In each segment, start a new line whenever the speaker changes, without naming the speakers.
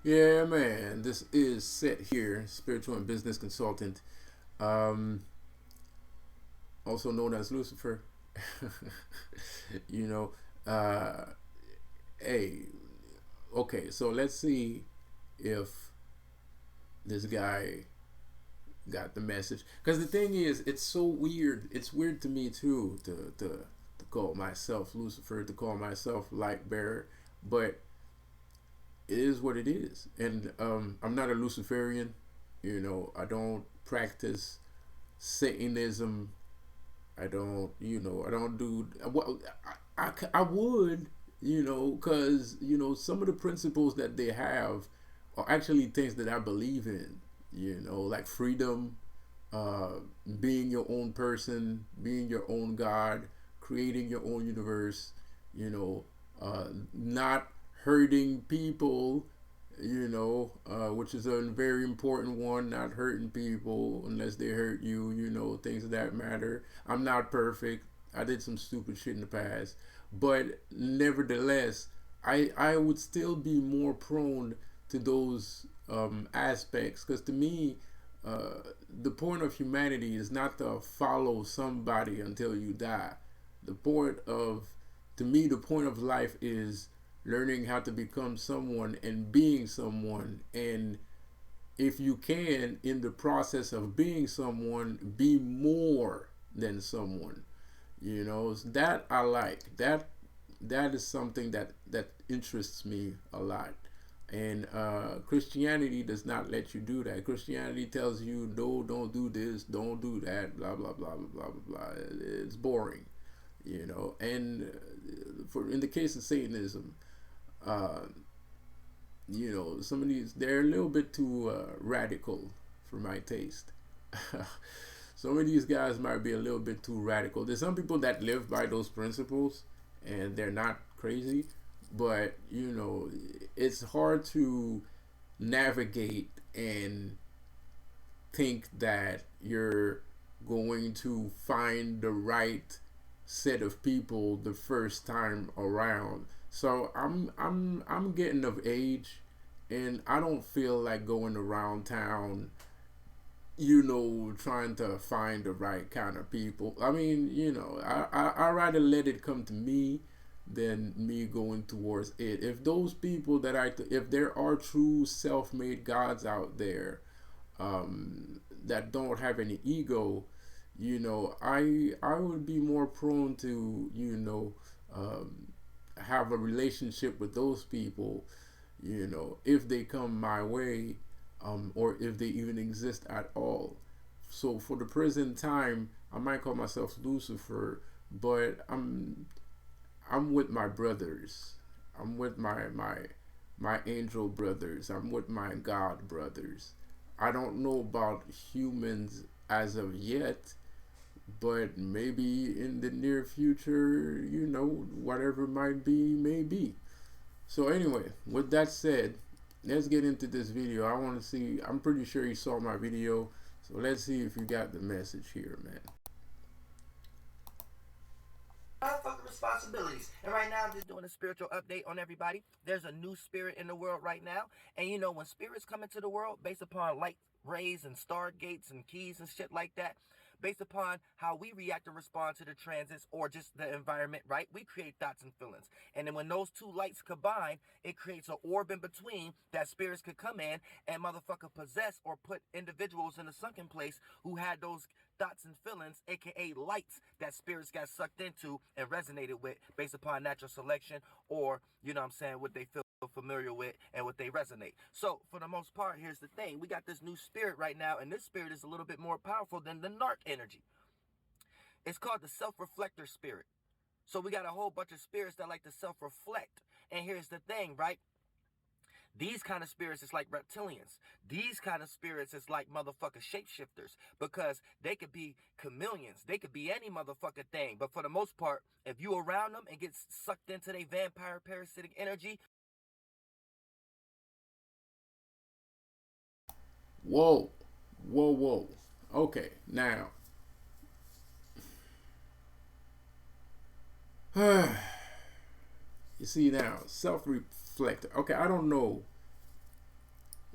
Yeah, man. This is Set here, spiritual and business consultant, um, also known as Lucifer. you know, uh, hey, okay. So let's see if this guy got the message. Because the thing is, it's so weird. It's weird to me too to call myself Lucifer, to call myself light bearer, but it is what it is. And I'm not a Luciferian. I don't practice Satanism. I don't do well. I would, because some of the principles that they have are actually things that I believe in. Like freedom, uh, being your own person, being your own God, creating your own universe. Not hurting people, which is a very important one. Not hurting people unless they hurt you, things of that matter. I'm not perfect. I did some stupid shit in the past, but nevertheless, I would still be more prone to those aspects, because to me, the point of humanity is not to follow somebody until you die. The point of, to me, the point of life is learning how to become someone and being someone. And if you can, in the process of being someone, be more than someone. That I like. That is something that interests me a lot. And Christianity does not let you do that. Christianity tells you, no, don't do this, don't do that, blah blah blah blah blah blah blah. It's boring. And for in the case of Satanism, uh, some of these, they're a little bit too radical for my taste. Some of these guys might be a little bit too radical. There's some people that live by those principles and they're not crazy, but it's hard to navigate and think that you're going to find the right set of people the first time around. So I'm getting of age, and I don't feel like going around town, trying to find the right kind of people. I mean, I rather let it come to me than me going towards it. If those people if there are true self-made gods out there, that don't have any ego, I would be more prone to, have a relationship with those people, if they come my way, or if they even exist at all. So for the present time, I might call myself Lucifer, but I'm with my brothers. I'm with my angel brothers. I'm with my God brothers. I don't know about humans as of yet, but maybe in the near future, whatever might be, may be. So anyway, with that said, let's get into this video. I want to see, I'm pretty sure you saw my video, so let's see if you got the message here, man.
Fucking responsibilities. And right now, I'm just doing a spiritual update on everybody. There's a new spirit in the world right now. And when spirits come into the world based upon light rays and stargates and keys and shit like that, based upon how we react and respond to the transits or just the environment, right? We create thoughts and feelings. And then when those two lights combine, it creates an orb in between that spirits could come in and motherfucker possess or put individuals in a sunken place who had those thoughts and feelings, aka lights, that spirits got sucked into and resonated with based upon natural selection, or what they feel familiar with and what they resonate. So for the most part, here's the thing: we got this new spirit right now, and this spirit is a little bit more powerful than the narc energy. It's called the self-reflector spirit. So we got a whole bunch of spirits that like to self-reflect. And here's the thing, right? These kind of spirits is like reptilians. These kind of spirits is like motherfucking shapeshifters, because they could be chameleons. They could be any motherfucking thing. But for the most part, if you around them and get sucked into their vampire parasitic energy.
Whoa, whoa, whoa. Okay, now, you see now, self-reflector. Okay, I don't know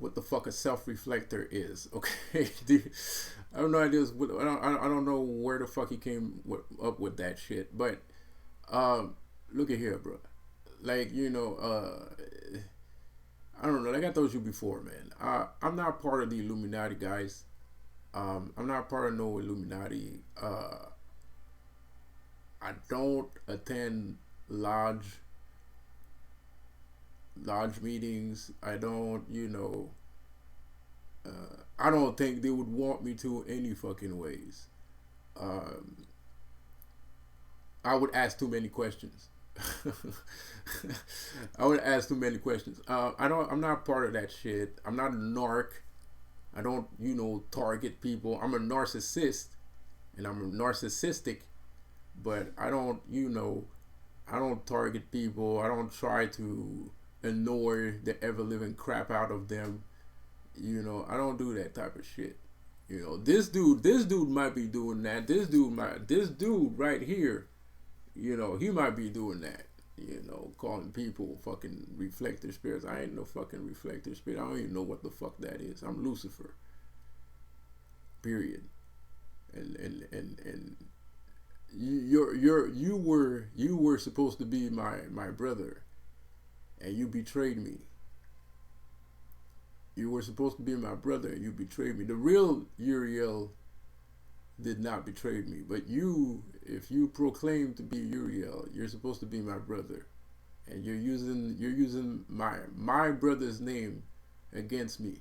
what the fuck a self-reflector is. Okay, dude, I have no idea. I don't know where the fuck he came up with that shit. But look at here, bro. Like, I don't know. Like I told you before, man. I'm not part of the Illuminati, guys. I'm not part of no Illuminati. I don't attend lodge meetings. I don't, I don't think they would want me to any fucking ways. Um, I would ask too many questions. I would ask too many questions. I'm not part of that shit. I'm not a narc. I don't, target people. I'm a narcissist, and I'm narcissistic, but I don't target people. I don't try to annoy the ever living crap out of them. I don't do that type of shit. This dude might be doing that. This dude right here, he might be doing that. Calling people fucking reflector spirits. I ain't no fucking reflector spirit. I don't even know what the fuck that is. I'm Lucifer. Period. And you were supposed to be my brother, and you betrayed me. You were supposed to be my brother, and you betrayed me. The real Uriel did not betray me, but if you proclaim to be Uriel, you're supposed to be my brother, and you're using my brother's name against me.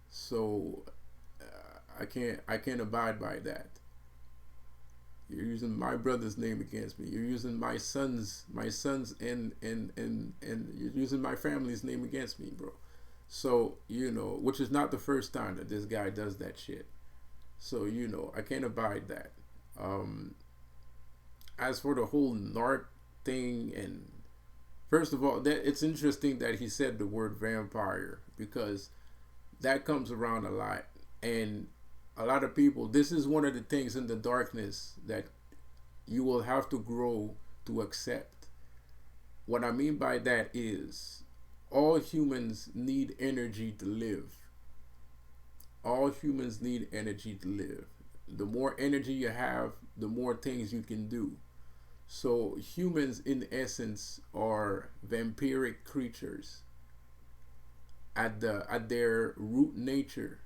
So I can't abide by that. You're using my brother's name against me. You're using my sons and you're using my family's name against me, bro. So, which is not the first time that this guy does that shit. So, I can't abide that. As for the whole narc thing, and first of all, that it's interesting that he said the word vampire, because that comes around a lot. And a lot of people, this is one of the things in the darkness that you will have to grow to accept. What I mean by that is all humans need energy to live. All humans need energy to live. The more energy you have, the more things you can do. So humans in essence are vampiric creatures. At their root nature,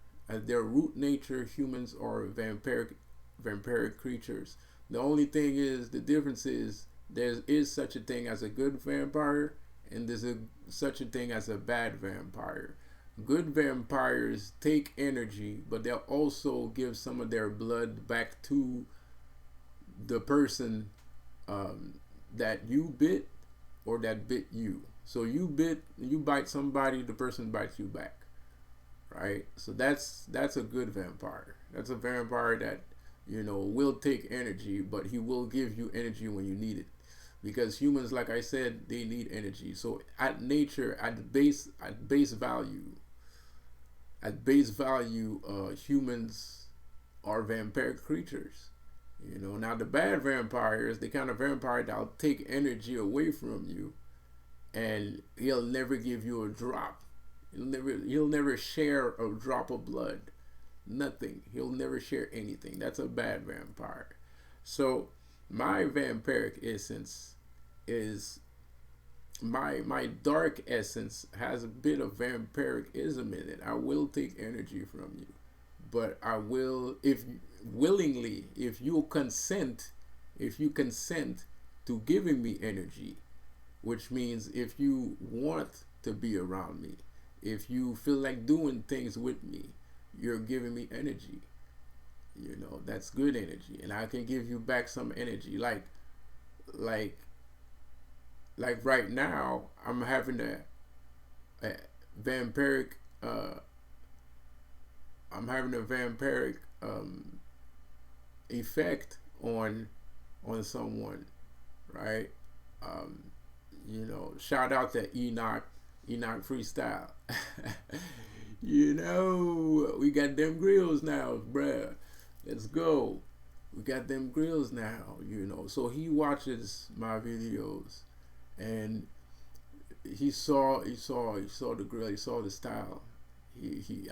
humans are vampiric creatures. The only thing is, the difference is there is such a thing as a good vampire, and there's such a thing as a bad vampire. Good vampires take energy, but they'll also give some of their blood back to the person that you bit or that bit you. So you bite somebody, the person bites you back, right? So that's a good vampire. That's a vampire that will take energy, but he will give you energy when you need it. Because humans, like I said, they need energy. So at nature, at base value, humans are vampiric creatures. Now the bad vampire is the kind of vampire that'll take energy away from you, and he'll never give you a drop. He'll never share a drop of blood. Nothing. He'll never share anything. That's a bad vampire. So my vampiric essence is my dark essence has a bit of vampiricism in it. I will take energy from you, but I will, if willingly, if you consent to giving me energy, which means if you want to be around me, if you feel like doing things with me, you're giving me energy. That's good energy, and I can give you back some energy. Like right now, I'm having a vampiric. I'm having a vampiric effect on someone, right? Shout out to Enoch Freestyle. We got them grills now, bruh. Let's go. We got them grills now, So he watches my videos, and he saw the grill, he saw the style,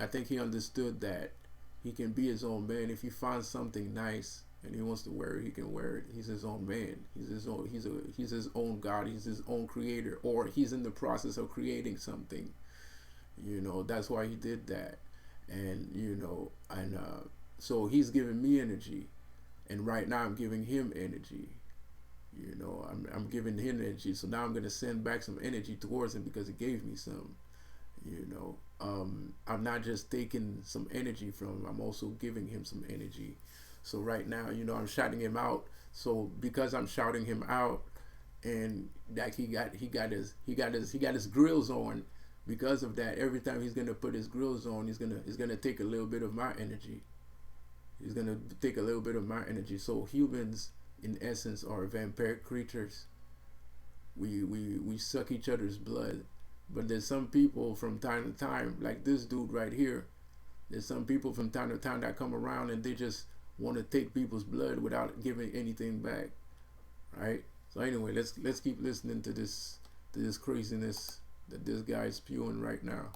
I think he understood that he can be his own man. If he finds something nice and he wants to wear it, he can wear it. He's his own man. He's his own God. He's his own creator, or he's in the process of creating something. That's why he did that. And so he's giving me energy, and right now I'm giving him energy. I'm giving him energy, so now I'm gonna send back some energy towards him because he gave me some. I'm not just taking some energy from him, I'm also giving him some energy. So right now, I'm shouting him out. So because I'm shouting him out, and like he got his grills on, because of that, every time he's gonna put his grills on, he's gonna take a little bit of my energy. He's gonna take a little bit of my energy. So humans, in essence, are vampiric creatures. We suck each other's blood. But there's some people from time to time, like this dude right here. There's some people from time to time that come around and they just want to take people's blood without giving anything back, right? So anyway, let's keep listening to this craziness that this guy's spewing right now.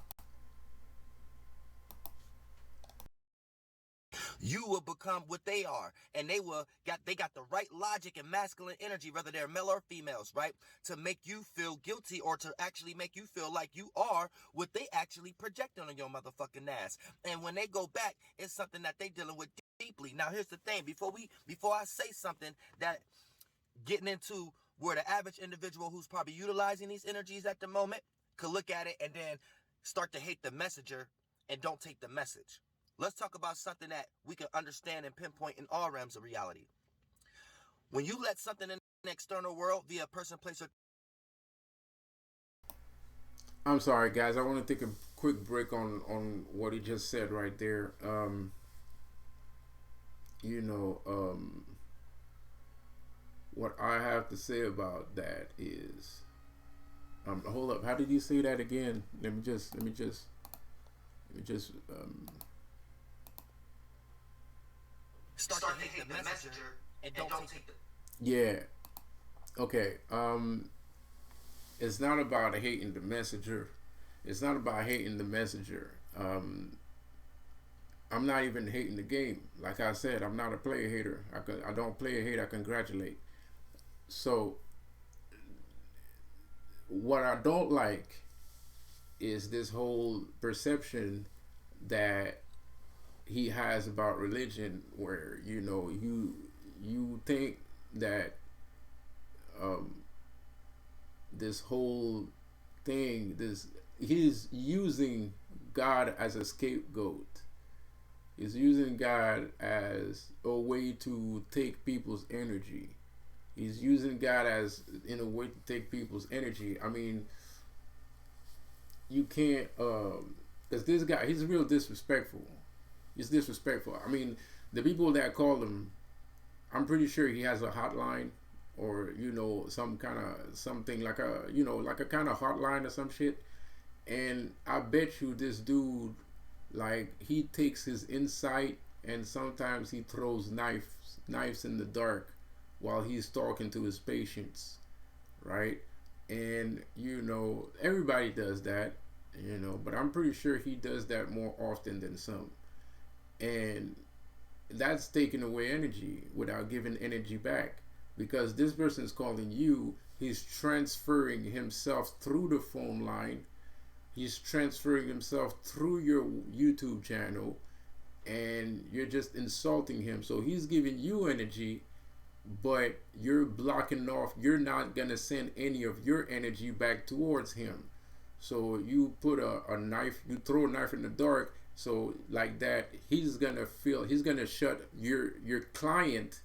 You will become what they are, and they got the right logic and masculine energy, whether they're male or females, right, to make you feel guilty or to actually make you feel like you are what they actually projecting on your motherfucking ass. And when they go back, it's something that they dealing with deeply. Now here's the thing: before I say something that getting into where the average individual who's probably utilizing these energies at the moment could look at it and then start to hate the messenger and don't take the message. Let's talk about something that we can understand and pinpoint in all realms of reality. When you let something in the external world via person, place, or...
I'm sorry, guys. I want to take a quick break on what he just said right there. What I have to say about that is, hold up. How did you say that again? Let me just
start to hate the messenger and don't take the...
Yeah. Okay. It's not about hating the messenger. It's not about hating the messenger. I'm not even hating the game. Like I said, I'm not a player hater. I don't play a hate. I congratulate. So what I don't like is this whole perception that he has about religion, where you think that this whole thing, he's using God as a scapegoat. He's using God as a way to take people's energy. He's using God as in a way to take people's energy. I mean, you can't, because this guy, he's real disrespectful. He's disrespectful. I mean, the people that call him, I'm pretty sure he has a hotline, or some kind of something like a kind of hotline or some shit. And I bet you this dude, like, he takes his insight and sometimes he throws knives in the dark while he's talking to his patients, right? And everybody does that, but I'm pretty sure he does that more often than some. And that's taking away energy without giving energy back, because this person is calling you, he's transferring himself through the phone line, he's transferring himself through your YouTube channel, and you're just insulting him. So he's giving you energy, but you're blocking off, you're not gonna send any of your energy back towards him. So you put a knife, you throw a knife in the dark. So like that, he's gonna shut your client,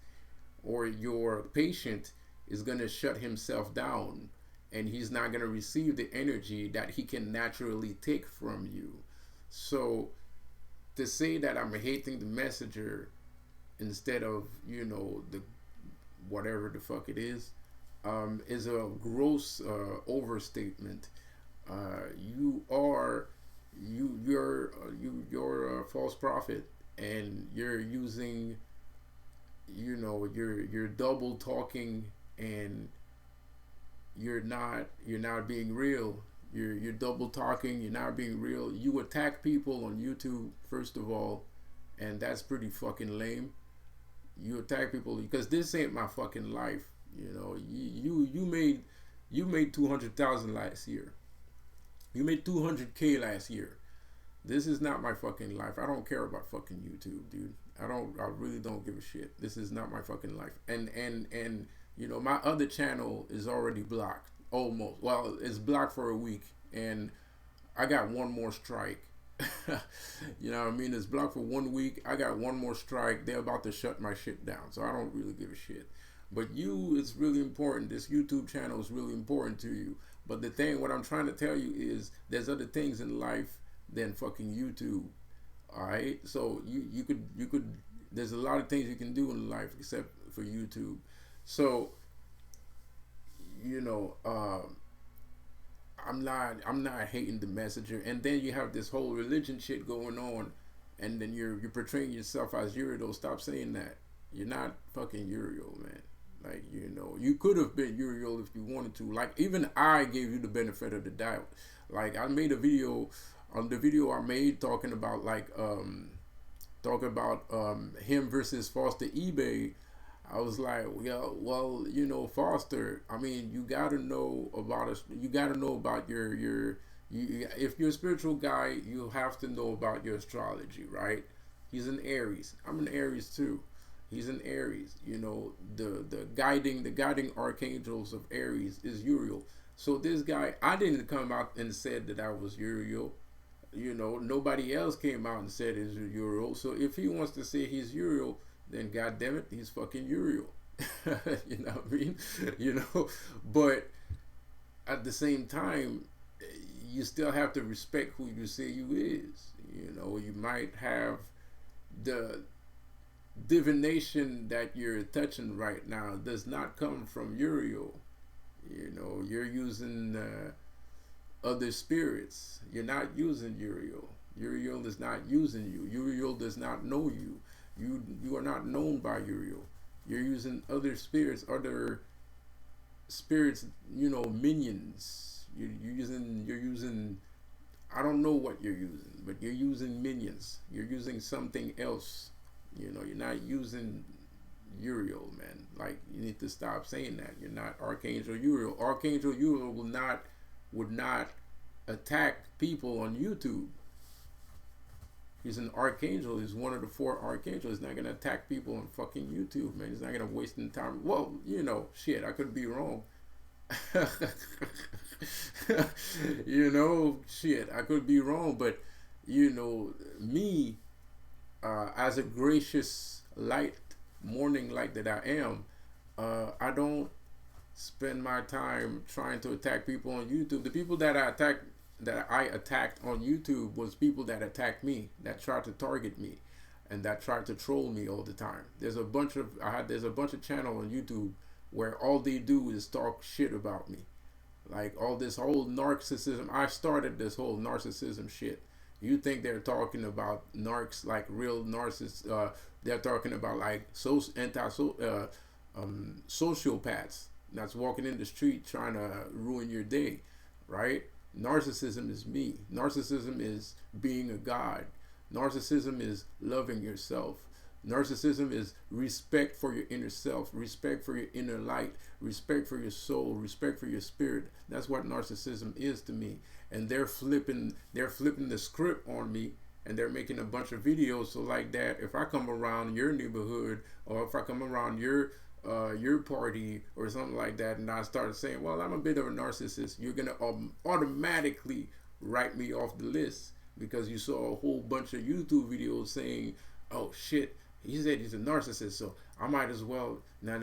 or your patient is gonna shut himself down, and he's not gonna receive the energy that he can naturally take from you. So to say that I'm hating the messenger instead of the whatever the fuck it is a gross overstatement. You're a false prophet, and you're using, you're double talking, and you're not being real. You're double talking. You're not being real. You attack people on YouTube first of all, and that's pretty fucking lame. You attack people because this ain't my fucking life. You know, you made 200,000 last year. You made 200K last year. This is not my fucking life. I don't care about fucking YouTube, dude. I really don't give a shit. This is not my fucking life. And you know, my other channel is already blocked. Almost. Well, it's blocked for a week, and I got one more strike. You know what I mean? It's blocked for 1 week. I got one more strike. They're about to shut my shit down. So I don't really give a shit. But you, it's really important. This YouTube channel is really important to you. But the thing, what I'm trying to tell you is there's other things in life than fucking YouTube. Alright? So you could there's a lot of things you can do in life except for YouTube. So, you know, I'm not hating the messenger. And then you have this whole religion shit going on, and then you're portraying yourself as Uriel. Stop saying that. You're not fucking Uriel, man. Like, you know, you could have been Uriel if you wanted to. Like, even I gave you the benefit of the doubt. Like, I made a video on the video I made talking about him versus Foster eBay. I was like, well, you know, Foster. I mean, you gotta know about us. You gotta know about if you're a spiritual guy, you have to know about your astrology, right? He's an Aries. I'm an Aries too. He's an Aries. You know, the guiding archangels of Aries is Uriel. So this guy, I didn't come out and said that I was Uriel. You know, nobody else came out and said it's Uriel. So if he wants to say he's Uriel, then goddamn it, he's fucking Uriel. You know what I mean? You know, but at the same time, you still have to respect who you say you is. You know, you might have the divination that you're touching right now does not come from Uriel. You know, you're using other spirits. You're not using Uriel. Uriel is not using you. Uriel does not know you. You are not known by Uriel. You're using other spirits, you know, minions. You're using I don't know what you're using, but you're using minions. You're using something else. You know, you're not using Uriel, man. Like, you need to stop saying that. You're not Archangel Uriel. Archangel Uriel would not attack people on YouTube. He's an archangel. He's one of the 4 archangels. He's not gonna attack people on fucking YouTube, man. He's not gonna waste any time. Well, you know, shit, I could be wrong. You know, shit, I could be wrong, but you know, me, as a gracious light, morning light that I am, I don't spend my time trying to attack people on YouTube. The people that I attacked on YouTube was people that attacked me, that tried to target me, and that tried to troll me all the time. There's a bunch of channels on YouTube where all they do is talk shit about me. Like, all this whole narcissism. I started this whole narcissism shit. You think they're talking about narcs, like real narcissists? They're talking about like sociopaths that's walking in the street trying to ruin your day, right? Narcissism is me. Narcissism is being a god. Narcissism is loving yourself. Narcissism is respect for your inner self, respect for your inner light, respect for your soul, respect for your spirit. That's what narcissism is to me. And they're flipping the script on me, and they're making a bunch of videos so like that if I come around your neighborhood, or if I come around your party or something like that, and I started saying, well, I'm a bit of a narcissist, you're gonna automatically write me off the list because you saw a whole bunch of YouTube videos saying, oh shit, he said he's a narcissist, so I might as well nah.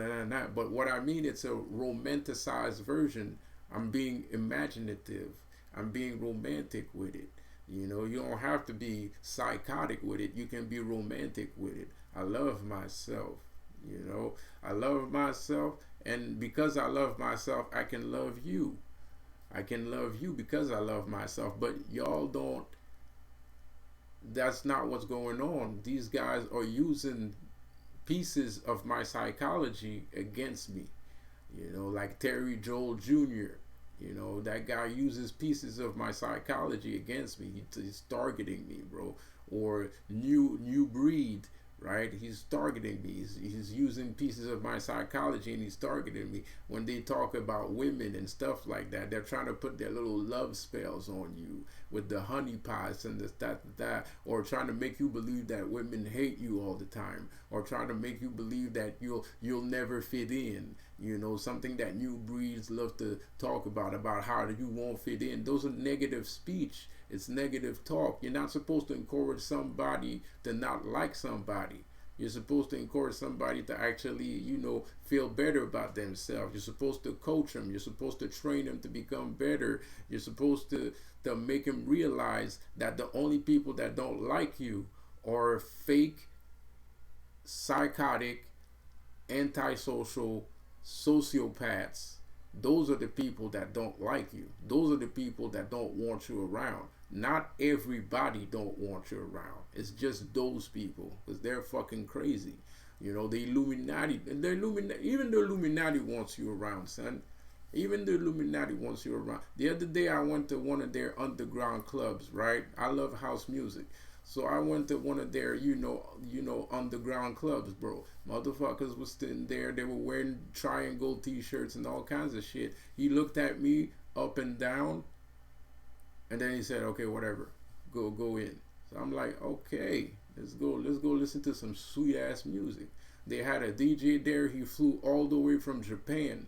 But what I mean, it's a romanticized version. I'm being imaginative. I'm being romantic with it. You know, you don't have to be psychotic with it. You can be romantic with it. I love myself. You know, I love myself, and because I love myself, I can love you. I can love you because I love myself. But y'all don't. That's not what's going on. These guys are using pieces of my psychology against me. You know, like Terry Joel Jr. You know, that guy uses pieces of my psychology against me. He's targeting me, bro. Or new breed, right? He's targeting me. He's using pieces of my psychology and he's targeting me. When they talk about women and stuff like that, they're trying to put their little love spells on you with the honey pots and this, that, or trying to make you believe that women hate you all the time, or trying to make you believe that you'll never fit in. You know, something that new breeds love to talk about how you won't fit in. Those are negative speech. It's negative talk. You're not supposed to encourage somebody to not like somebody. You're supposed to encourage somebody to actually, feel better about themselves. You're supposed to coach them. You're supposed to train them to become better. You're supposed to make them realize that the only people that don't like you are fake, psychotic, antisocial sociopaths. Those are the people that don't like you. Those are the people that don't want you around. Not everybody don't want you around. It's just those people because they're fucking crazy. You know, the Illuminati, even the Illuminati wants you around, son. Even the Illuminati wants you around. The other day I went to one of their underground clubs, right? I love house music. So I went to one of their, underground clubs, bro. Motherfuckers was sitting there. They were wearing triangle t-shirts and all kinds of shit. He looked at me up and down, and then he said, "Okay, whatever, go in." So I'm like, "Okay, let's go listen to some sweet ass music." They had a DJ there. He flew all the way from Japan.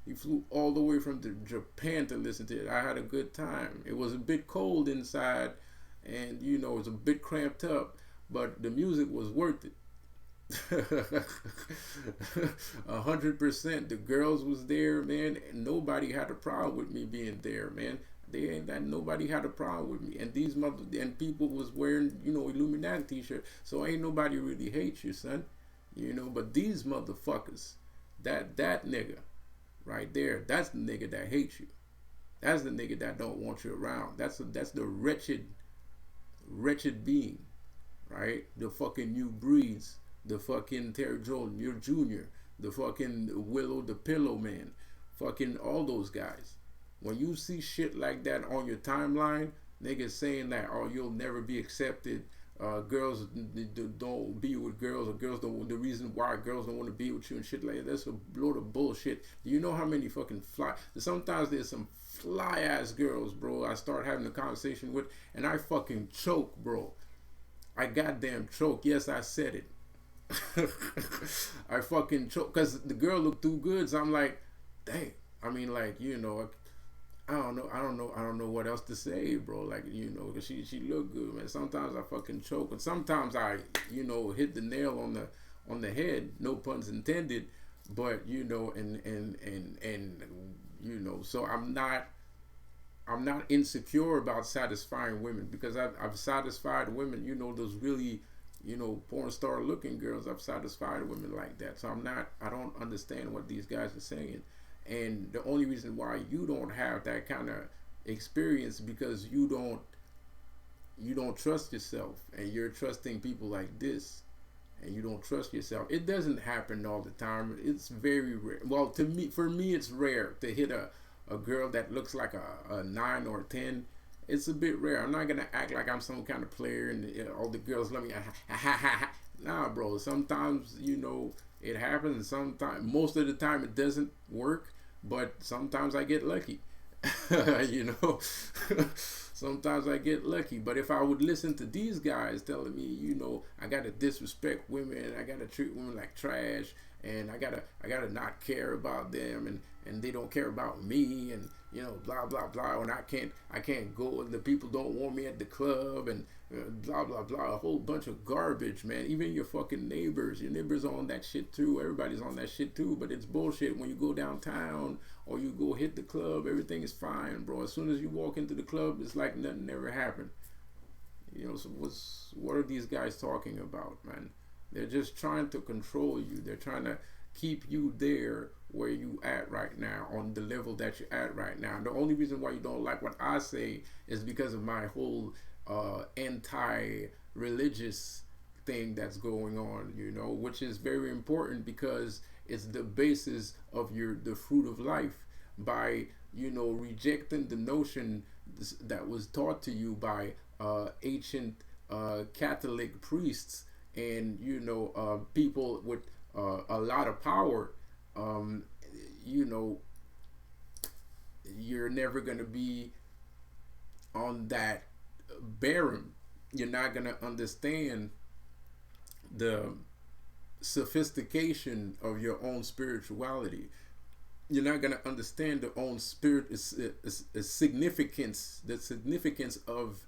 He flew all the way from Japan to listen to it. I had a good time. It was a bit cold inside, and it was a bit cramped up, but the music was worth it. 100%. The girls was there, man, and nobody had a problem with me being there, man. They ain't that nobody had a problem with me, and and people was wearing Illuminati t-shirt, so ain't nobody really hates you, son. But these motherfuckers, that nigga right there, that's the nigga that hates you. That's the nigga that don't want you around. That's the wretched being, right? The fucking new breeds, the fucking Terry Jordan, your junior, the fucking Willow the Pillow Man, fucking all those guys. When you see shit like that on your timeline, niggas saying that, "Oh, you'll never be accepted. Girls don't be with girls, or girls don't. The reason why girls don't want to be with you and shit like that." That's a load of bullshit. Do you know how many fucking Sometimes there's some fly ass girls, bro, I start having a conversation with, and I fucking choke, bro. I goddamn choke. Yes, I said it. I fucking choke because the girl looked too good. So I'm like, dang. I mean, like, I don't know what else to say, bro. Like, because she looked good, man. Sometimes I fucking choke, and sometimes I, hit the nail on the head. No puns intended, but so I'm not insecure about satisfying women because I've satisfied women. Those really, porn star looking girls. I've satisfied women like that. So I don't understand what these guys are saying. And the only reason why you don't have that kind of experience because you don't trust yourself, and you're trusting people like this, and you don't trust yourself. It doesn't happen all the time. It's very rare. Well, for me, it's rare to hit a girl that looks like a 9 or 10. It's a bit rare. I'm not gonna act like I'm some kind of player and all the girls love me. Nah, bro. Sometimes it happens. Sometimes, most of the time, it doesn't work. But sometimes I get lucky. Sometimes I get lucky. But if I would listen to these guys telling me, I gotta disrespect women, I gotta treat women like trash, and I gotta not care about them, and they don't care about me, and blah blah blah, and I can't go, and the people don't want me at the club, and blah blah blah, a whole bunch of garbage, man. Even your fucking neighbors, are on that shit too. Everybody's on that shit too, but it's bullshit. When you go downtown or you go hit the club, everything is fine, bro. As soon as you walk into the club, it's like nothing ever happened. So what are these guys talking about, man? They're just trying to control you. They're trying to keep you there where you at right now, on the level that you're at right now. The only reason why you don't like what I say is because of my whole anti-religious thing that's going on, which is very important because it's the basis of the fruit of life. By rejecting the notion that was taught to you by ancient Catholic priests and people with a lot of power. Um, you know, you're never going to be on that barren. You're not going to understand the sophistication of your own spirituality. You're not going to understand the own spirit is significance, the significance of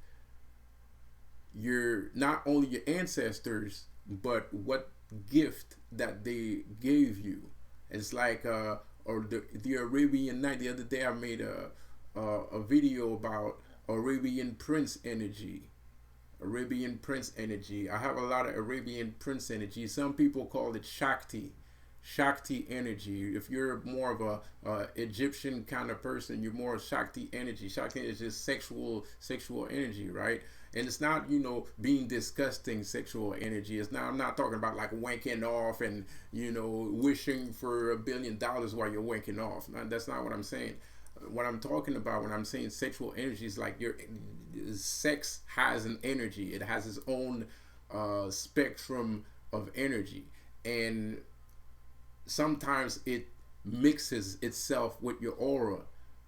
your not only your ancestors, but what gift that they gave you. It's like or the Arabian Night. The other day I made a video about Arabian Prince energy. Arabian Prince energy. I have a lot of Arabian Prince energy. Some people call it Shakti. Shakti energy. If you're more of a Egyptian kind of person, you're more Shakti energy. Shakti is just sexual energy, right? And it's not being disgusting sexual energy. It's not. I'm not talking about like wanking off and wishing for $1 billion while you're wanking off. That's not what I'm saying. What I'm talking about when I'm saying sexual energy is like your sex has an energy. It has its own spectrum of energy, and sometimes it mixes itself with your aura,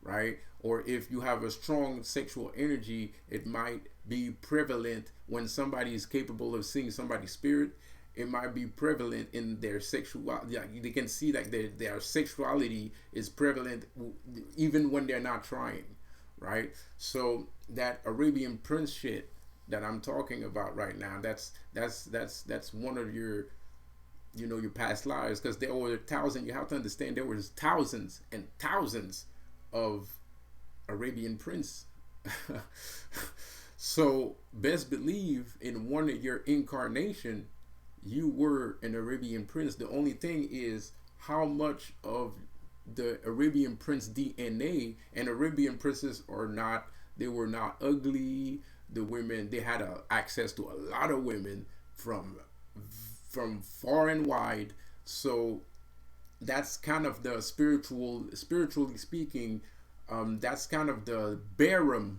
right? Or if you have a strong sexual energy, it might be prevalent when somebody is capable of seeing somebody's spirit. It might be prevalent in their sexuality. Like they can see that their sexuality is prevalent even when they're not trying, right? So that Arabian Prince shit that I'm talking about right now, that's one of your your past lives, because there were thousands. You have to understand there was thousands and thousands of Arabian Prince. So best believe in one of your incarnation you were an Arabian Prince. The only thing is how much of the Arabian Prince DNA, and Arabian princes are not, they were not ugly. The women, they had access to a lot of women from far and wide. So that's kind of the spiritually speaking, that's kind of the Barum.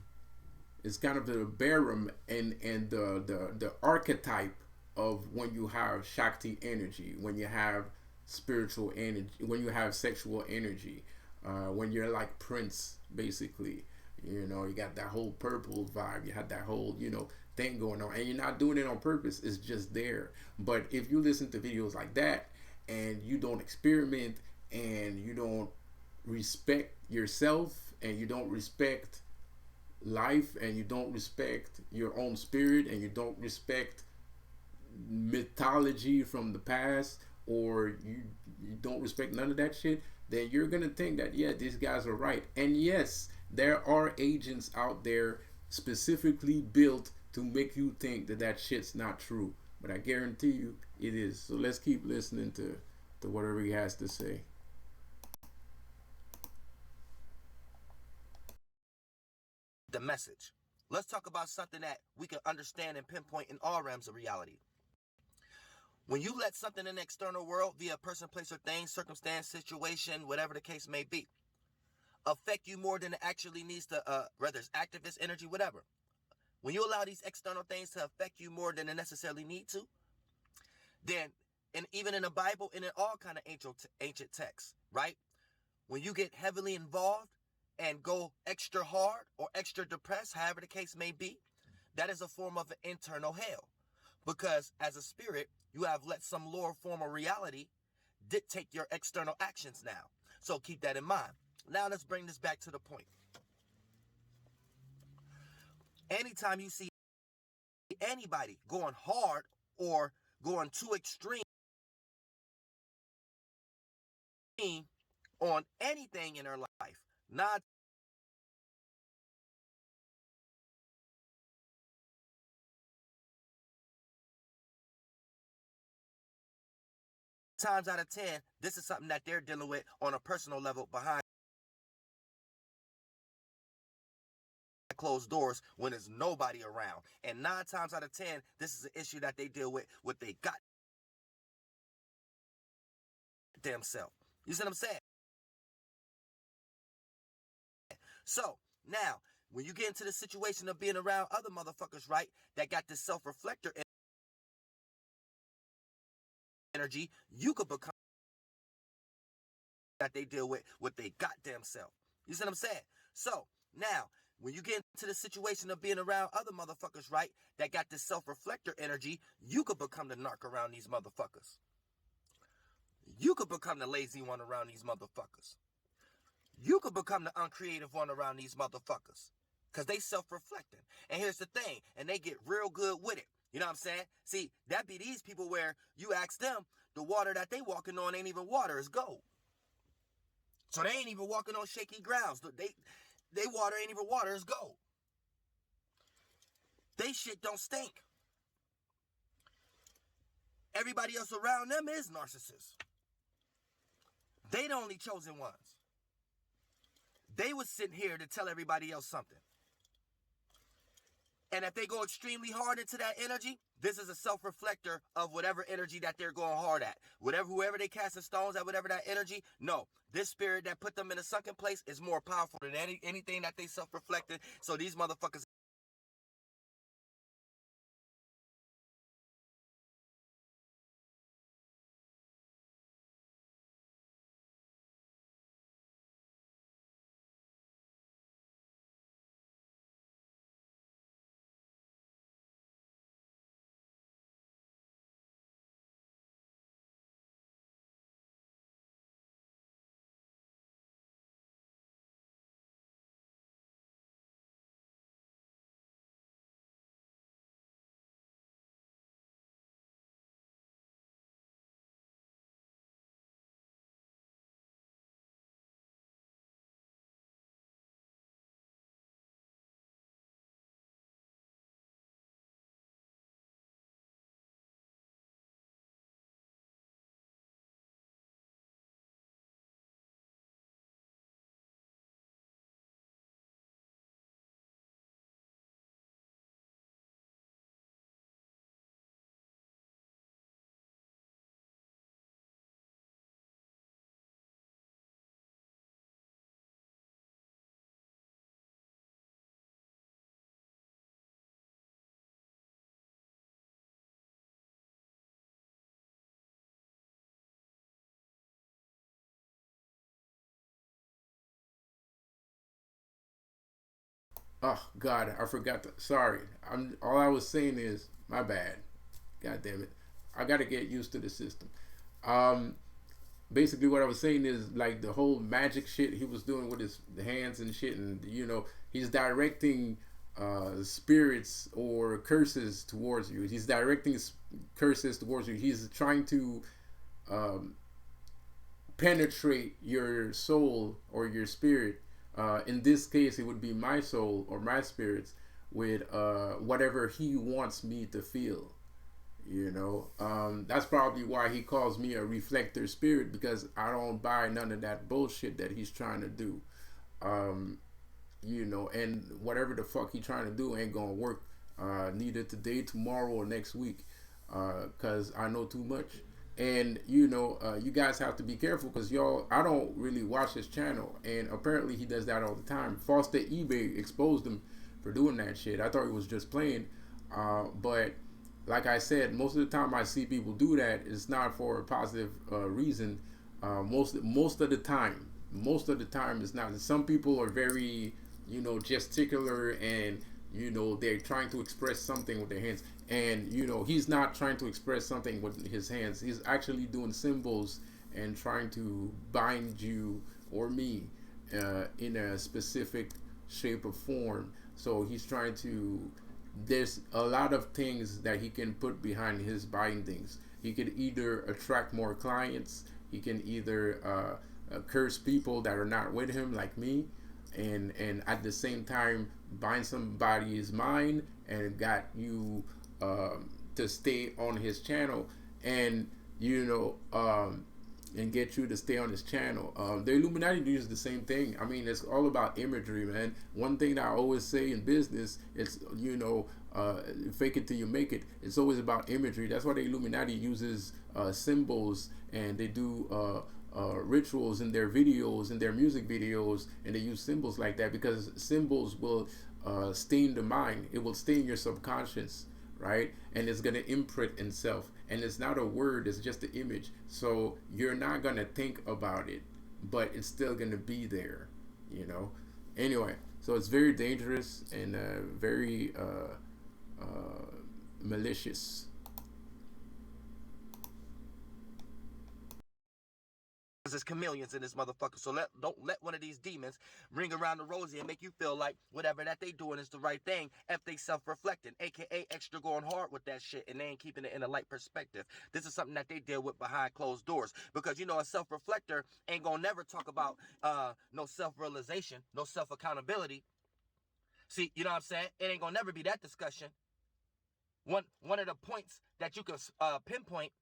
It's kind of the Barum and the archetype of when you have Shakti energy, when you have spiritual energy, when you have sexual energy, when you're like Prince, basically. You got that whole purple vibe. You had that whole, thing going on, and you're not doing it on purpose. It's just there. But if you listen to videos like that and you don't experiment and you don't respect yourself and you don't respect life and you don't respect your own spirit and you don't respect mythology from the past, or you don't respect none of that shit, then you're gonna think that yeah, these guys are right. And yes, there are agents out there specifically built to make you think that that shit's not true, but I guarantee you it is. So let's keep listening to whatever he has to say.
The message. Let's talk about something that we can understand and pinpoint in all realms of reality. When you let something in the external world, via person, place, or thing, circumstance, situation, whatever the case may be, affect you more than it actually needs to, whether it's activist energy, whatever. When you allow these external things to affect you more than they necessarily need to, then, and even in the Bible and in all kind of ancient texts, right? When you get heavily involved and go extra hard or extra depressed, however the case may be, that is a form of an internal hell. Because as a spirit, you have let some lower form of reality dictate your external actions now. So keep that in mind. Now let's bring this back to the point. Anytime you see anybody going hard or going too extreme on anything in their life, nine times out of 10, this is something that they're dealing with on a personal level behind closed doors when there's nobody around. And 9 times out of 10, this is an issue that they deal with they got themselves. You see what I'm saying? So now, when you get into the situation of being around other motherfuckers, right, that got this self-reflector energy, you could become that they deal with their goddamn self. You see what I'm saying? So now, when you get into the situation of being around other motherfuckers, right, that got this self-reflector energy, you could become the narc around these motherfuckers. You could become the lazy one around these motherfuckers. You could become the uncreative one around these motherfuckers. Because they self-reflecting. And here's the thing, and they get real good with it. You know what I'm saying? See, that be these people where you ask them, the water that they walking on ain't even water, it's gold. So they ain't even walking on shaky grounds. They water ain't even water, it's gold. They shit don't stink. Everybody else around them is narcissists. They the only chosen ones. They was sitting here to tell everybody else something. And if they go extremely hard into that energy, this is a self-reflector of whatever energy that they're going hard at. Whoever they casting stones at, whatever that energy, no. This spirit that put them in a sunken place is more powerful than anything that they self-reflected. So these motherfuckers
Oh God, I forgot. Sorry, I'm. All I was saying is my bad. God damn it, I got to get used to the system. Um, Basically, what I was saying is like the whole magic shit he was doing with his hands and shit, and he's directing spirits or curses towards you. He's directing curses towards you. He's trying to um, penetrate your soul or your spirit. In this case, it would be my soul or my spirits with whatever he wants me to feel. That's probably why he calls me a reflector spirit, because I don't buy none of that bullshit that he's trying to do. Um, and whatever the fuck he trying to do ain't gonna work. Neither today, tomorrow, or next week, because I know too much. And you guys have to be careful because y'all. I don't really watch his channel, and apparently he does that all the time. Foster eBay exposed him for doing that shit. I thought he was just playing, but like I said, most of the time I see people do that, it's not for a positive reason. Most of the time it's not. Some people are very, gesticular, and they're trying to express something with their hands, and he's not trying to express something with his hands. He's actually doing symbols and trying to bind you or me in a specific shape or form. So he's trying to. There's a lot of things that he can put behind his bindings. He could either attract more clients. He can either curse people that are not with him, like me, and at the same time bind somebody's mind and got you to stay on his channel, and and get you to stay on his channel. The Illuminati uses the same thing. I mean, it's all about imagery, man. One thing that I always say in business, it's fake it till you make it. It's always about imagery. That's why the Illuminati uses symbols, and they do rituals in their videos, in their music videos, and they use symbols like that because symbols will stain the mind. It will stain your subconscious, right? And it's gonna imprint itself. And it's not a word; it's just an image. So you're not gonna think about it, but it's still gonna be there, you know. Anyway, so it's very dangerous and very malicious.
There's chameleons in this motherfucker. So don't let one of these demons ring around the rosy and make you feel like whatever that they doing is the right thing if they self-reflecting, aka extra going hard with that shit and they ain't keeping it in a light perspective. This is something that they deal with behind closed doors because you know a self-reflector ain't gonna never talk about no self-realization, no self-accountability. See, you know what I'm saying? It ain't gonna never be that discussion. One of the points that you can pinpoint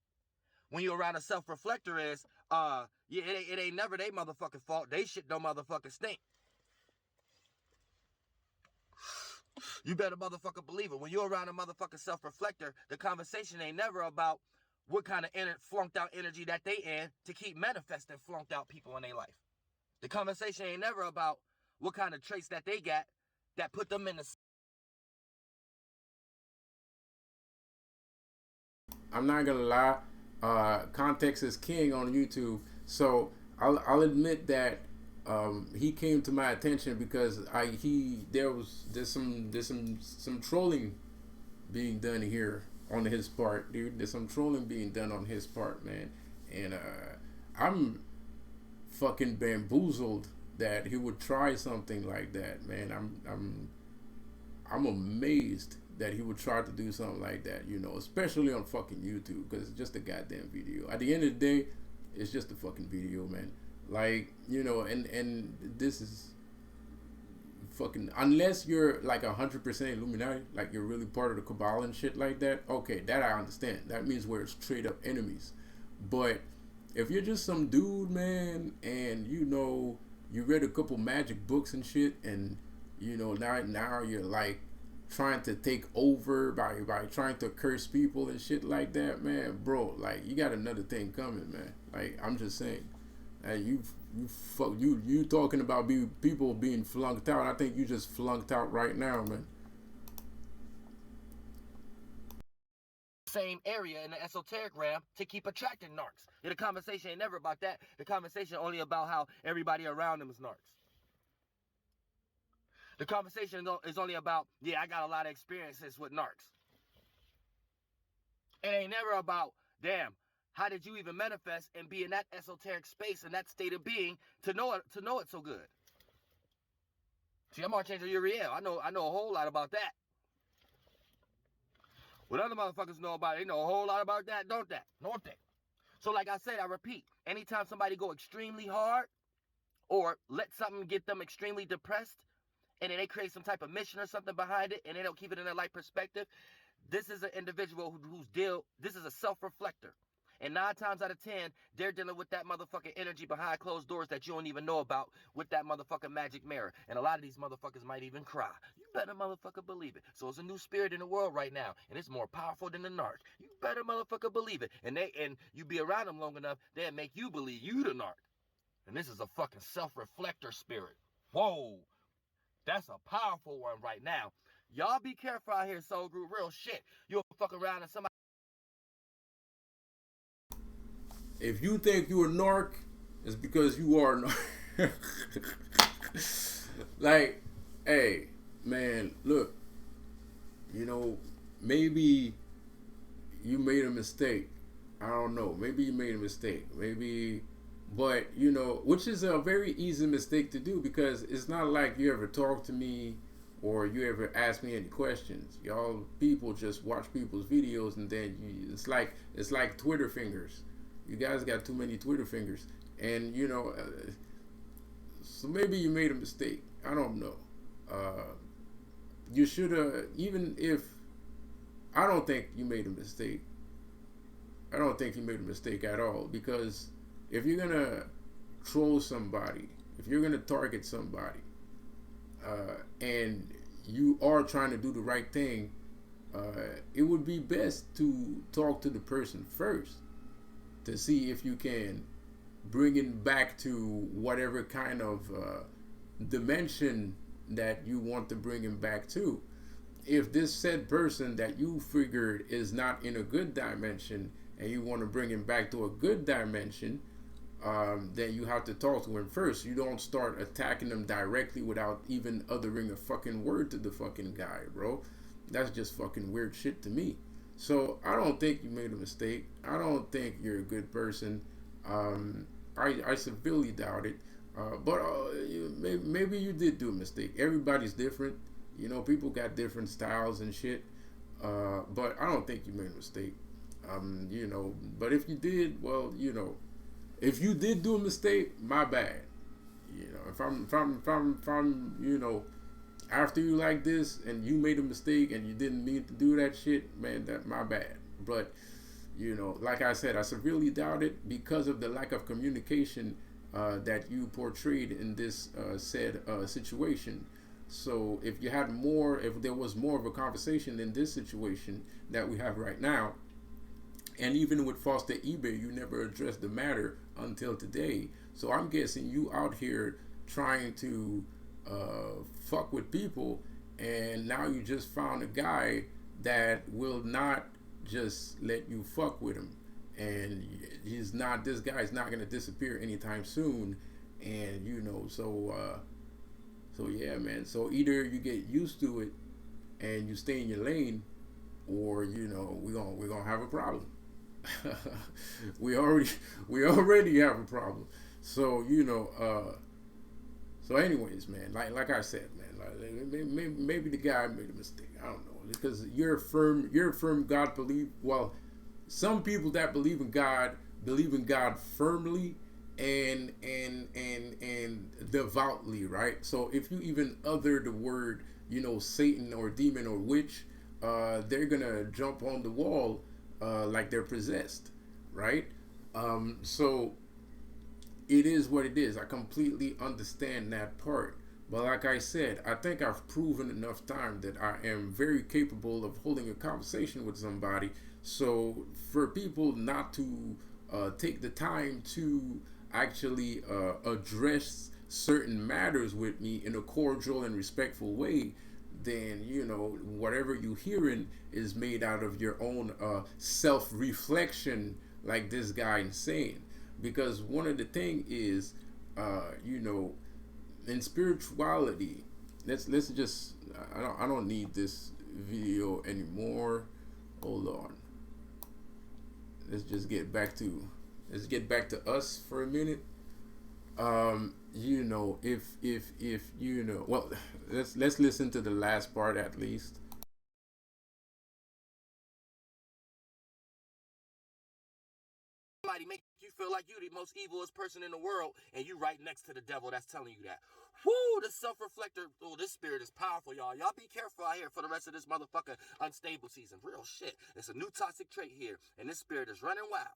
when you're around a self-reflector is, yeah, it ain't never they motherfucking fault. They shit don't motherfucking stink. You better motherfucker believe it. When you're around a motherfucking self-reflector, the conversation ain't never about what kind of flunked out energy that they in to keep manifesting flunked out people in their life. The conversation ain't never about what kind of traits that they got that put them in the...
I'm not gonna lie, context is king on YouTube. So I'll admit that he came to my attention because there's some trolling being done here on his part, dude. There's some trolling being done on his part, man, and I'm fucking bamboozled that he would try something like that, man. I'm amazed that he would try to do something like that, you know, especially on fucking YouTube, because it's just a goddamn video. At the end of the day, it's just a fucking video, man. Like, you know, and this is fucking, unless you're like 100% Illuminati, like you're really part of the cabal and shit like that. Okay, that I understand. That means we're straight up enemies. But if you're just some dude, man, and you know you read a couple magic books and shit, and you know now you're like trying to take over by trying to curse people and shit like that, man, bro, like you got another thing coming, man. Like I'm just saying, you talking about people being flunked out. I think you just flunked out right now, man.
Same area in the esoteric realm to keep attracting narcs. The conversation ain't never about that. The conversation only about how everybody around them is narcs. The conversation is only about, yeah, I got a lot of experiences with narcs. It ain't never about, damn, how did you even manifest and be in that esoteric space and that state of being to know it so good? See, I'm Archangel Uriel. I know a whole lot about that. What other motherfuckers know about it, they know a whole lot about that, don't they? So like I said, I repeat, anytime somebody go extremely hard or let something get them extremely depressed and then they create some type of mission or something behind it and they don't keep it in a light perspective, this is an individual this is a self-reflector. And 9 times out of 10, they're dealing with that motherfucking energy behind closed doors that you don't even know about with that motherfucking magic mirror. And a lot of these motherfuckers might even cry. You better motherfucker believe it. So it's a new spirit in the world right now, and it's more powerful than the narc. You better motherfucker believe it. And you be around them long enough, they'll make you believe you the narc. And this is a fucking self-reflector spirit. Whoa. That's a powerful one right now. Y'all be careful out here, Soul Group. Real shit. You'll fuck around and somebody...
If you think you're a narc, it's because you are a narc. Like, hey, man, look, you know, maybe you made a mistake. I don't know. Maybe you made a mistake. Maybe, but, you know, which is a very easy mistake to do because it's not like you ever talk to me or you ever ask me any questions. Y'all people just watch people's videos and then it's like Twitter fingers. You guys got too many Twitter fingers, and you know, so maybe you made a mistake. I don't know. You should have, even if I don't think you made a mistake. I don't think you made a mistake at all because if you're gonna troll somebody, if you're gonna target somebody, and you are trying to do the right thing, it would be best to talk to the person first to see if you can bringing back to whatever kind of dimension that you want to bring him back to. If this said person that you figured is not in a good dimension and you want to bring him back to a good dimension, then you have to talk to him first. You don't start attacking him directly without even uttering a fucking word to the fucking guy, bro. That's just fucking weird shit to me. So I don't think you made a mistake. I don't think you're a good person. Um, I severely doubt it. But maybe you did do a mistake. Everybody's different. You know, people got different styles and shit. But I don't think you made a mistake. You know, but if you did, well, you know, if you did do a mistake, my bad. You know, if I'm, you know, after you like this and you made a mistake and you didn't mean to do that shit, man, that my bad. But you know, like I said, I severely doubt it because of the lack of communication that you portrayed in this said situation. So if you had more, if there was more of a conversation in this situation that we have right now, and even with Foster eBay, you never addressed the matter until today. So I'm guessing you out here trying to fuck with people, and now you just found a guy that will not just let you fuck with him, and he's not. This guy's not gonna disappear anytime soon, and you know. So yeah, man. So either you get used to it and you stay in your lane, or you know we're gonna have a problem. we already we already have a problem. So you know. So anyways, man, like I said, man, like, maybe the guy made a mistake. I don't know because you're a firm God believe. Well, some people that believe in God firmly and devoutly, right? So if you even utter the word, you know, Satan or demon or witch, they're gonna jump on the wall like they're possessed, right? So it is what it is. I completely understand that part. But like I said, I think I've proven enough time that I am very capable of holding a conversation with somebody. So for people not to take the time to actually address certain matters with me in a cordial and respectful way, then you know whatever you hearing is made out of your own self-reflection, like this guy is saying. Because one of the thing is, you know, in spirituality, let's just I don't need this video anymore. Hold on. Let's just get back to let's get back to us for a minute. You know, if you know, well, let's listen to the last part at least.
Somebody make you feel like you're the most evilest person in the world, and you right next to the devil that's telling you that. Whoo, the self-reflector, oh, this spirit is powerful, y'all. Y'all be careful out here for the rest of this motherfucker unstable season. Real shit. It's a new toxic trait here, and this spirit is running wild.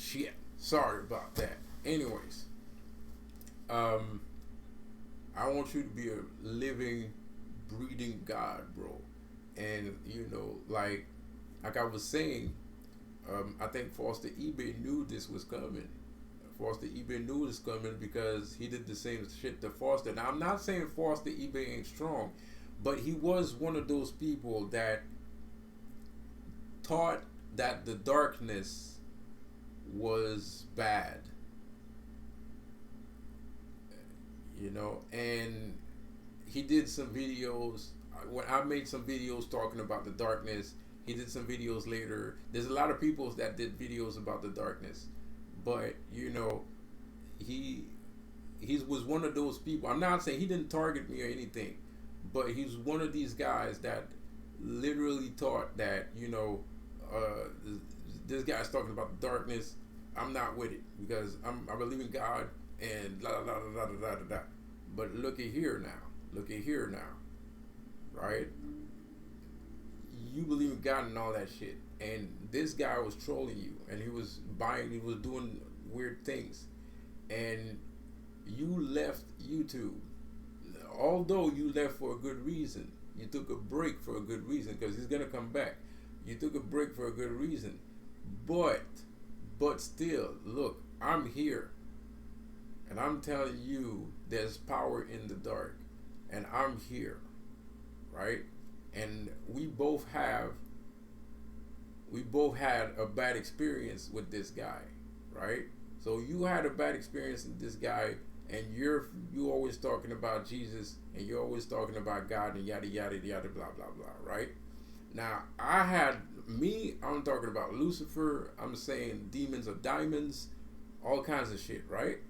Shit. Sorry about that. Anyways, um, I want you to be a living, breathing God, bro. And like I was saying, I think Foster eBay knew this was coming. Foster eBay knew this coming because he did the same shit to Foster. Now I'm not saying Foster eBay ain't strong, but he was one of those people that taught that the darkness was bad, and he did some videos. When I made some videos talking about the darkness, he did some videos later. There's a lot of people that did videos about the darkness, but he was one of those people. I'm not saying he didn't target me or anything, but he's one of these guys that literally taught that this guy's talking about the darkness. I'm not with it because I believe in God and la la la la la la la. But look at here now, right? You believe in God and all that shit, and this guy was trolling you, and he was doing weird things, and you left YouTube. Although you left for a good reason, you took a break for a good reason because he's gonna come back. You took a break for a good reason, but still, look, I'm here, and I'm telling you, there's power in the dark, and I'm here, right? And we both had a bad experience with this guy, right? So you had a bad experience with this guy, and you always talking about Jesus, and you're always talking about God, and yada yada yada blah blah blah, right? Now I'm talking about Lucifer. I'm saying demons of diamonds, all kinds of shit, right?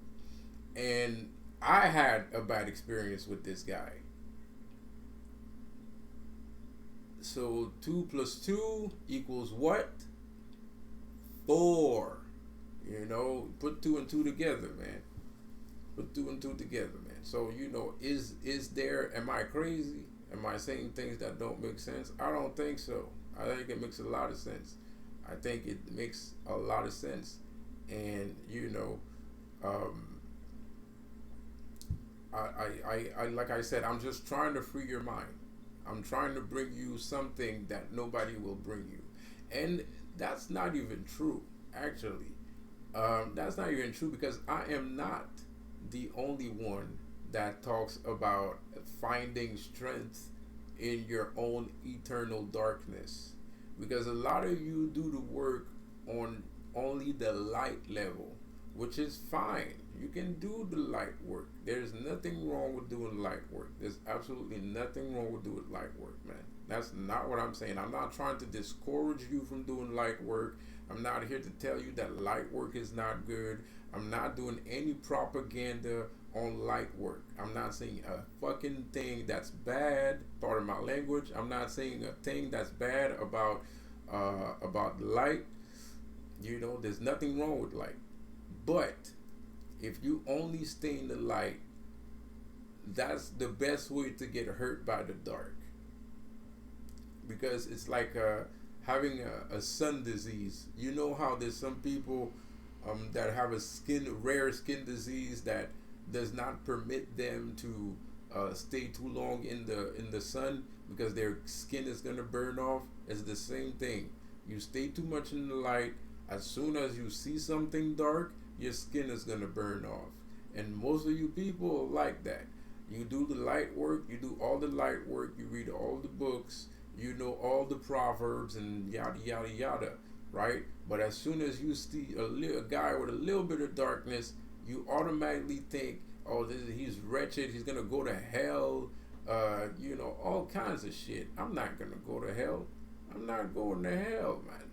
And I had a bad experience with this guy. So 2 + 2 = what? 4. Put 2 and 2 together, man. Put 2 and 2 together, man. So is there? Am I crazy? Am I saying things that don't make sense? I don't think so. I think it makes a lot of sense. I think it makes a lot of sense, and I like I said, I'm just trying to free your mind. I'm trying to bring you something that nobody will bring you, and that's not even true, actually. That's not even true because I am not the only one that talks about finding strength in your own eternal darkness, because a lot of you do the work on only the light level, which is fine. You can do the light work. There's nothing wrong with doing light work. There's absolutely nothing wrong with doing light work, man. That's not what I'm saying. I'm not trying to discourage you from doing light work. I'm not here to tell you that light work is not good. I'm not doing any propaganda on light work. I'm not saying a fucking thing that's bad. Part of my language. I'm not saying a thing that's bad about light. There's nothing wrong with light. But if you only stay in the light, that's the best way to get hurt by the dark. Because it's like having a sun disease. You know how there's some people that have a rare skin disease that does not permit them to stay too long in the sun because their skin is gonna burn off. It's the same thing. You stay too much in the light. As soon as you see something dark, your skin is gonna burn off. And most of you people are like that. You do the light work. You do all the light work. You read all the books. You know all the proverbs and yada yada yada, right? But as soon as you see a guy with a little bit of darkness, you automatically think, oh, he's wretched. He's gonna go to hell. All kinds of shit. I'm not gonna go to hell. I'm not going to hell, man.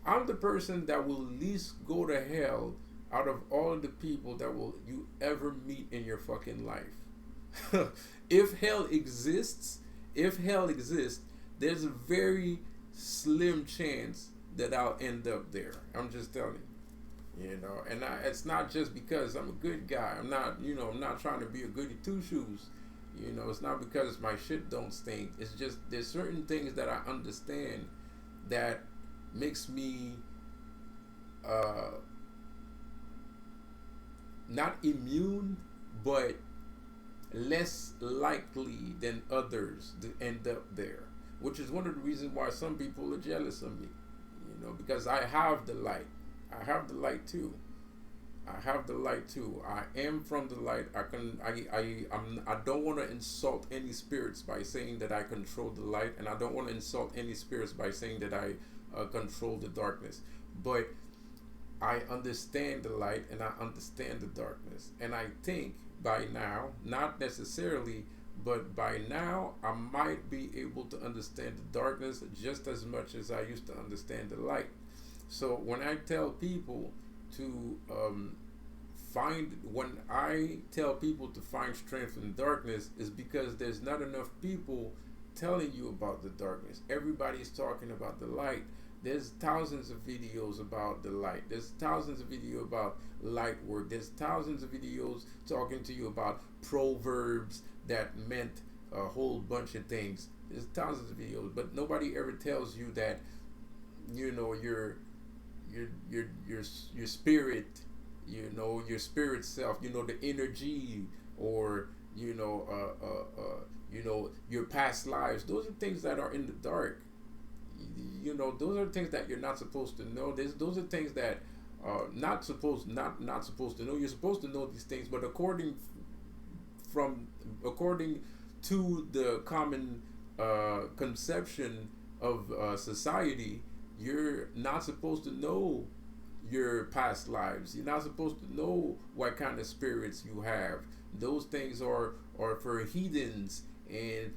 I'm the person that will least go to hell out of all the people that will you ever meet in your fucking life. If hell exists, there's a very slim chance that I'll end up there. I'm just telling you, and it's not just because I'm a good guy. I'm not trying to be a goody two shoes. It's not because my shit don't stink. It's just there's certain things that I understand that makes me uh, not immune, but less likely than others to end up there, which is one of the reasons why some people are jealous of me. Because I have the light. I have the light too. I have the light too. I am from the light. I don't want to insult any spirits by saying that I control the light, and I don't want to insult any spirits by saying that I control the darkness. But I understand the light and I understand the darkness. And I think by now, not necessarily, but by now, I might be able to understand the darkness just as much as I used to understand the light. So when I tell people to when I tell people to find strength in darkness, is because there's not enough people telling you about the darkness. Everybody's talking about the light. There's thousands of videos about the light. There's thousands of videos about light work. There's thousands of videos talking to you about proverbs that meant a whole bunch of things. There's thousands of videos, but nobody ever tells you that, your spirit, your spirit self, the energy, or your past lives. Those are things that are in the dark. Those are things that you're not supposed to know. Those are things that not supposed to know. You're supposed to know these things, but according to the common conception of society, you're not supposed to know your past lives. You're not supposed to know what kind of spirits you have. Those things are for heathens and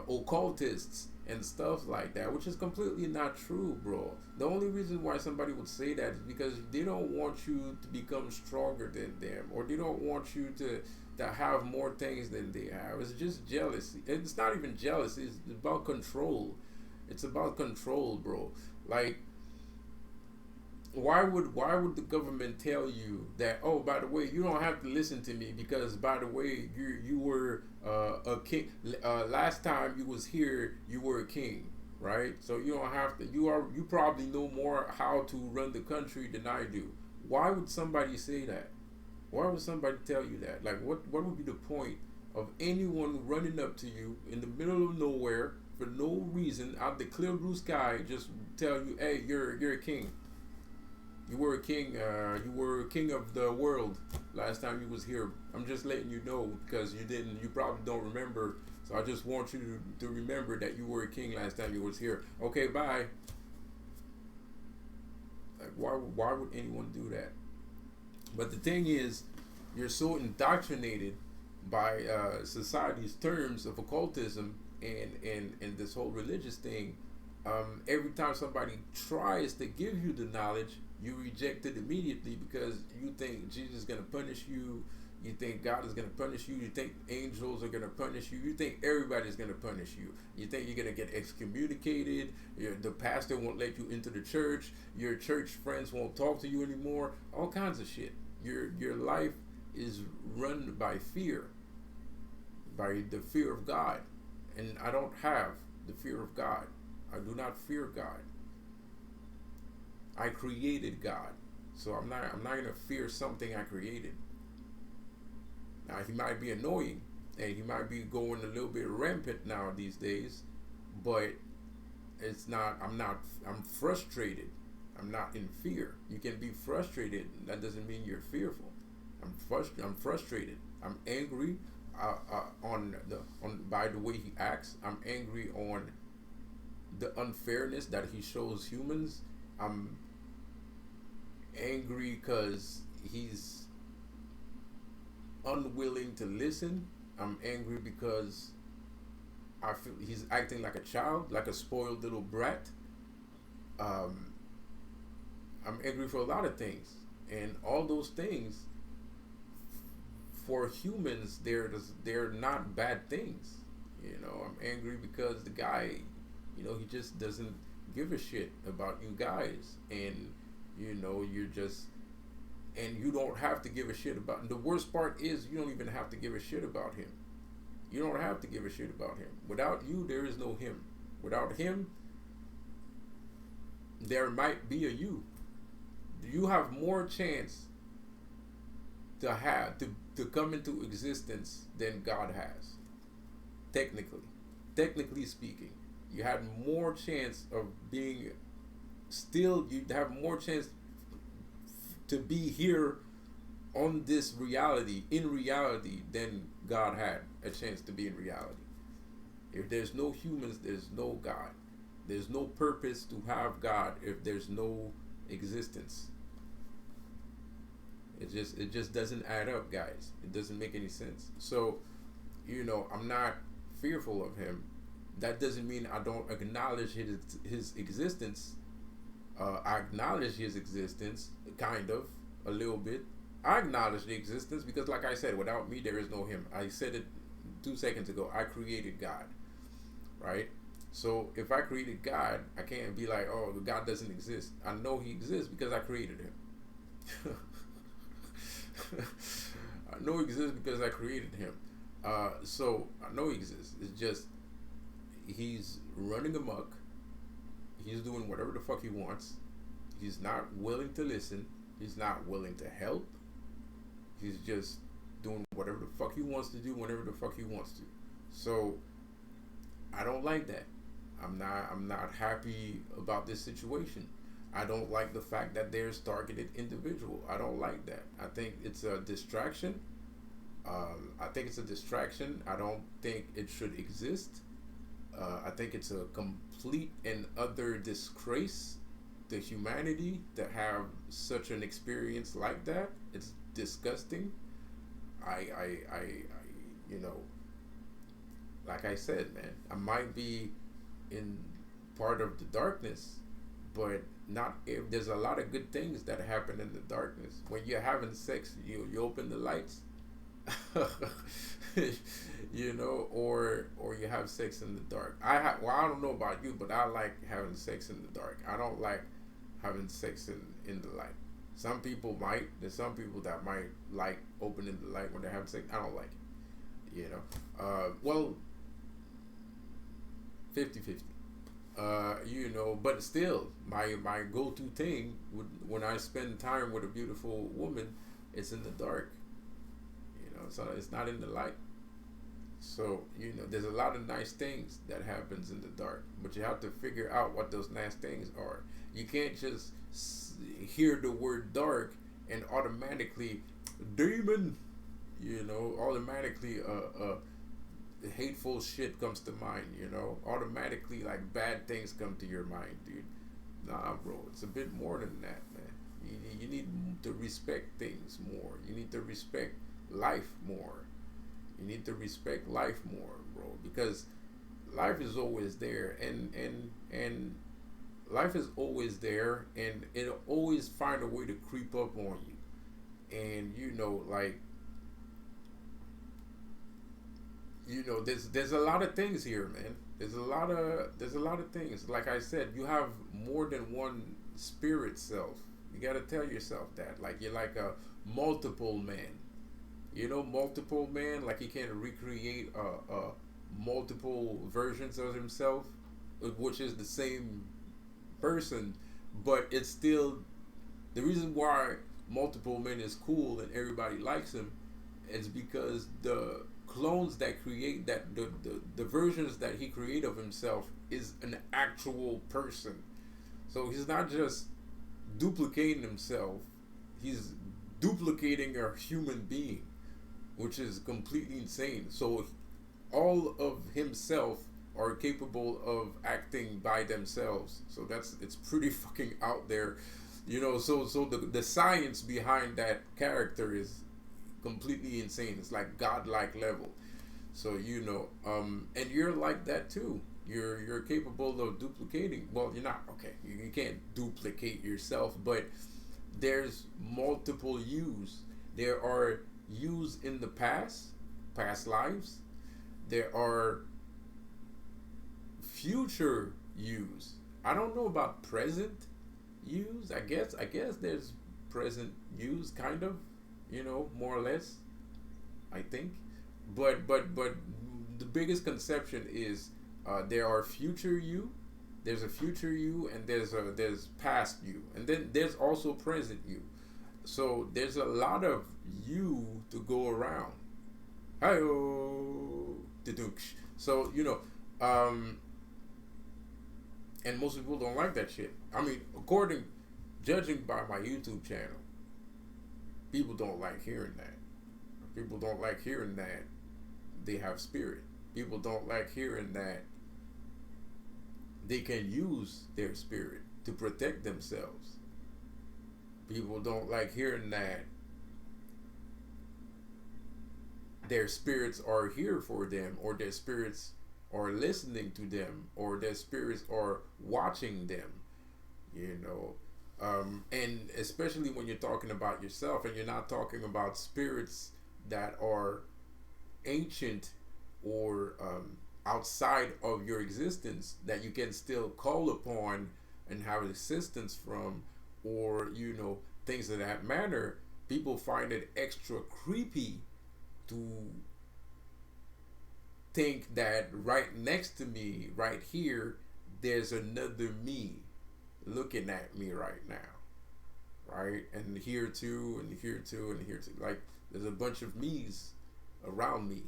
occultists and stuff like that, which is completely not true, bro. The only reason why somebody would say that is because they don't want you to become stronger than them, or they don't want you to have more things than they have. It's just jealousy. It's not even jealousy. It's about control. It's about control, bro. Like, why would the government tell you that, oh, by the way, you don't have to listen to me because, by the way, you were a king last time you was here, you were a king, right? So you don't have to. You probably know more how to run the country than I do. Why would somebody say that? Why would somebody tell you that? Like, what would be the point of anyone running up to you in the middle of nowhere for no reason, out the clear blue sky, just tell you, hey, you're a king. You were a king. You were a king of the world last time you was here. I'm just letting you know because you didn't. You probably don't remember. So I just want you to remember that you were a king last time you was here. Okay, bye. Like, why would anyone do that? But the thing is, you're so indoctrinated by society's terms of occultism and this whole religious thing. Every time somebody tries to give you the knowledge, you reject it immediately because you think Jesus is going to punish you. You think God is going to punish you. You think angels are going to punish you. You think everybody's going to punish you. You think you're going to get excommunicated. The pastor won't let you into the church. Your church friends won't talk to you anymore. All kinds of shit. Your life is run by fear, by the fear of God. And I don't have the fear of God. I do not fear God. I created God, so I'm not gonna fear something I created. Now he might be annoying, and he might be going a little bit rampant now these days, but it's not. I'm frustrated. I'm not in fear. You can be frustrated. That doesn't mean you're fearful. I'm frustrated. I'm angry on by the way he acts. I'm angry on the unfairness that he shows humans. I'm angry because he's unwilling to listen. I'm angry because I feel he's acting like a child, like a spoiled little brat. I'm angry for a lot of things, and all those things for humans, they're not bad things. I'm angry because the guy, he just doesn't give a shit about you guys, and you're just, and you don't have to give a shit about. And the worst part is you don't even have to give a shit about him. You don't have to give a shit about him. Without you, there is no him. Without him, there might be a you. You have more chance to come into existence than God has. Technically, technically speaking, you had more chance of being still. You have more chance to be here on this reality in reality than God had a chance to be in reality. If there's no humans, there's no God. There's no purpose to have God if there's no existence. It just doesn't add up, guys. It doesn't make any sense. So, I'm not fearful of him. That doesn't mean I don't acknowledge his existence. I acknowledge his existence, kind of, a little bit. I acknowledge the existence because, like I said, without me, there is no him. I said it 2 seconds ago. I created God, right? So if I created God, I can't be like, oh, God doesn't exist. I know he exists because I created him. I know he exists because I created him. So I know he exists. It's just he's running amok. He's doing whatever the fuck he wants. He's not willing to listen. He's not willing to help. He's just doing whatever the fuck he wants to do whenever the fuck he wants to. So I don't like that. I'm not happy about this situation. I don't like the fact that there's targeted individual. I don't like that. I think it's a distraction. I don't think it should exist. I think it's a complete and utter disgrace to humanity to have such an experience like that. It's disgusting. I like I said, man, I might be in part of the darkness, but not if there's a lot of good things that happen in the darkness. When you're having sex, you open the lights, or you have sex in the dark. I don't know about you, but I like having sex in the dark. I don't like having sex in the light. Some people might. There's some people that might like opening the light when they're having sex. I don't like it. Well, 50-50. But still, my go-to thing when I spend time with a beautiful woman, it's in the dark. So it's not in the light. So there's a lot of nice things that happens in the dark, but you have to figure out what those nice things are. You can't just hear the word dark and automatically demon. Automatically hateful shit comes to mind. Automatically like bad things come to your mind, dude. Nah, bro, it's a bit more than that, man. You need to respect things more. You need to respect life more. You need to respect life more, bro, because life is always there, and life is always there, and it'll always find a way to creep up on you. And there's a lot of things here, man. There's a lot of things. Like I said, you have more than one spirit self. You gotta tell yourself that. Like you're like a multiple man. Multiple man. Like he can recreate multiple versions of himself, which is the same person, but it's still the reason why multiple men is cool and everybody likes him is because the clones that create that the versions that he create of himself is an actual person. So he's not just duplicating himself, he's duplicating a human being, which is completely insane. So all of himself are capable of acting by themselves. So it's pretty fucking out there. So the science behind that character is completely insane. It's like godlike level. So and you're like that too. You're capable of duplicating. Well, you're not. Okay, you can't duplicate yourself, but there's multiple yous. There are yous in the past lives. There are future yous. I don't know about present yous. I guess there's present yous, kind of. More or less. I think, but the biggest conception is there are future you, There's a future you, and there's past you, and then there's also present you. So there's a lot of you to go around. Hi-oh. So and most people don't like that shit. I mean, judging by my YouTube channel, people don't like hearing that. People don't like hearing that they have spirit. People don't like hearing that they can use their spirit to protect themselves. People don't like hearing that their spirits are here for them, or their spirits are listening to them, or their spirits are watching them. You know, and especially when you're talking about yourself, and you're not talking about spirits that are ancient or outside of your existence that you can still call upon and have assistance from, or things of that matter. People find it extra creepy to think that right next to me, right here, there's another me looking at me right now, right? And here too, and here too, and here too. Like, there's a bunch of me's around me.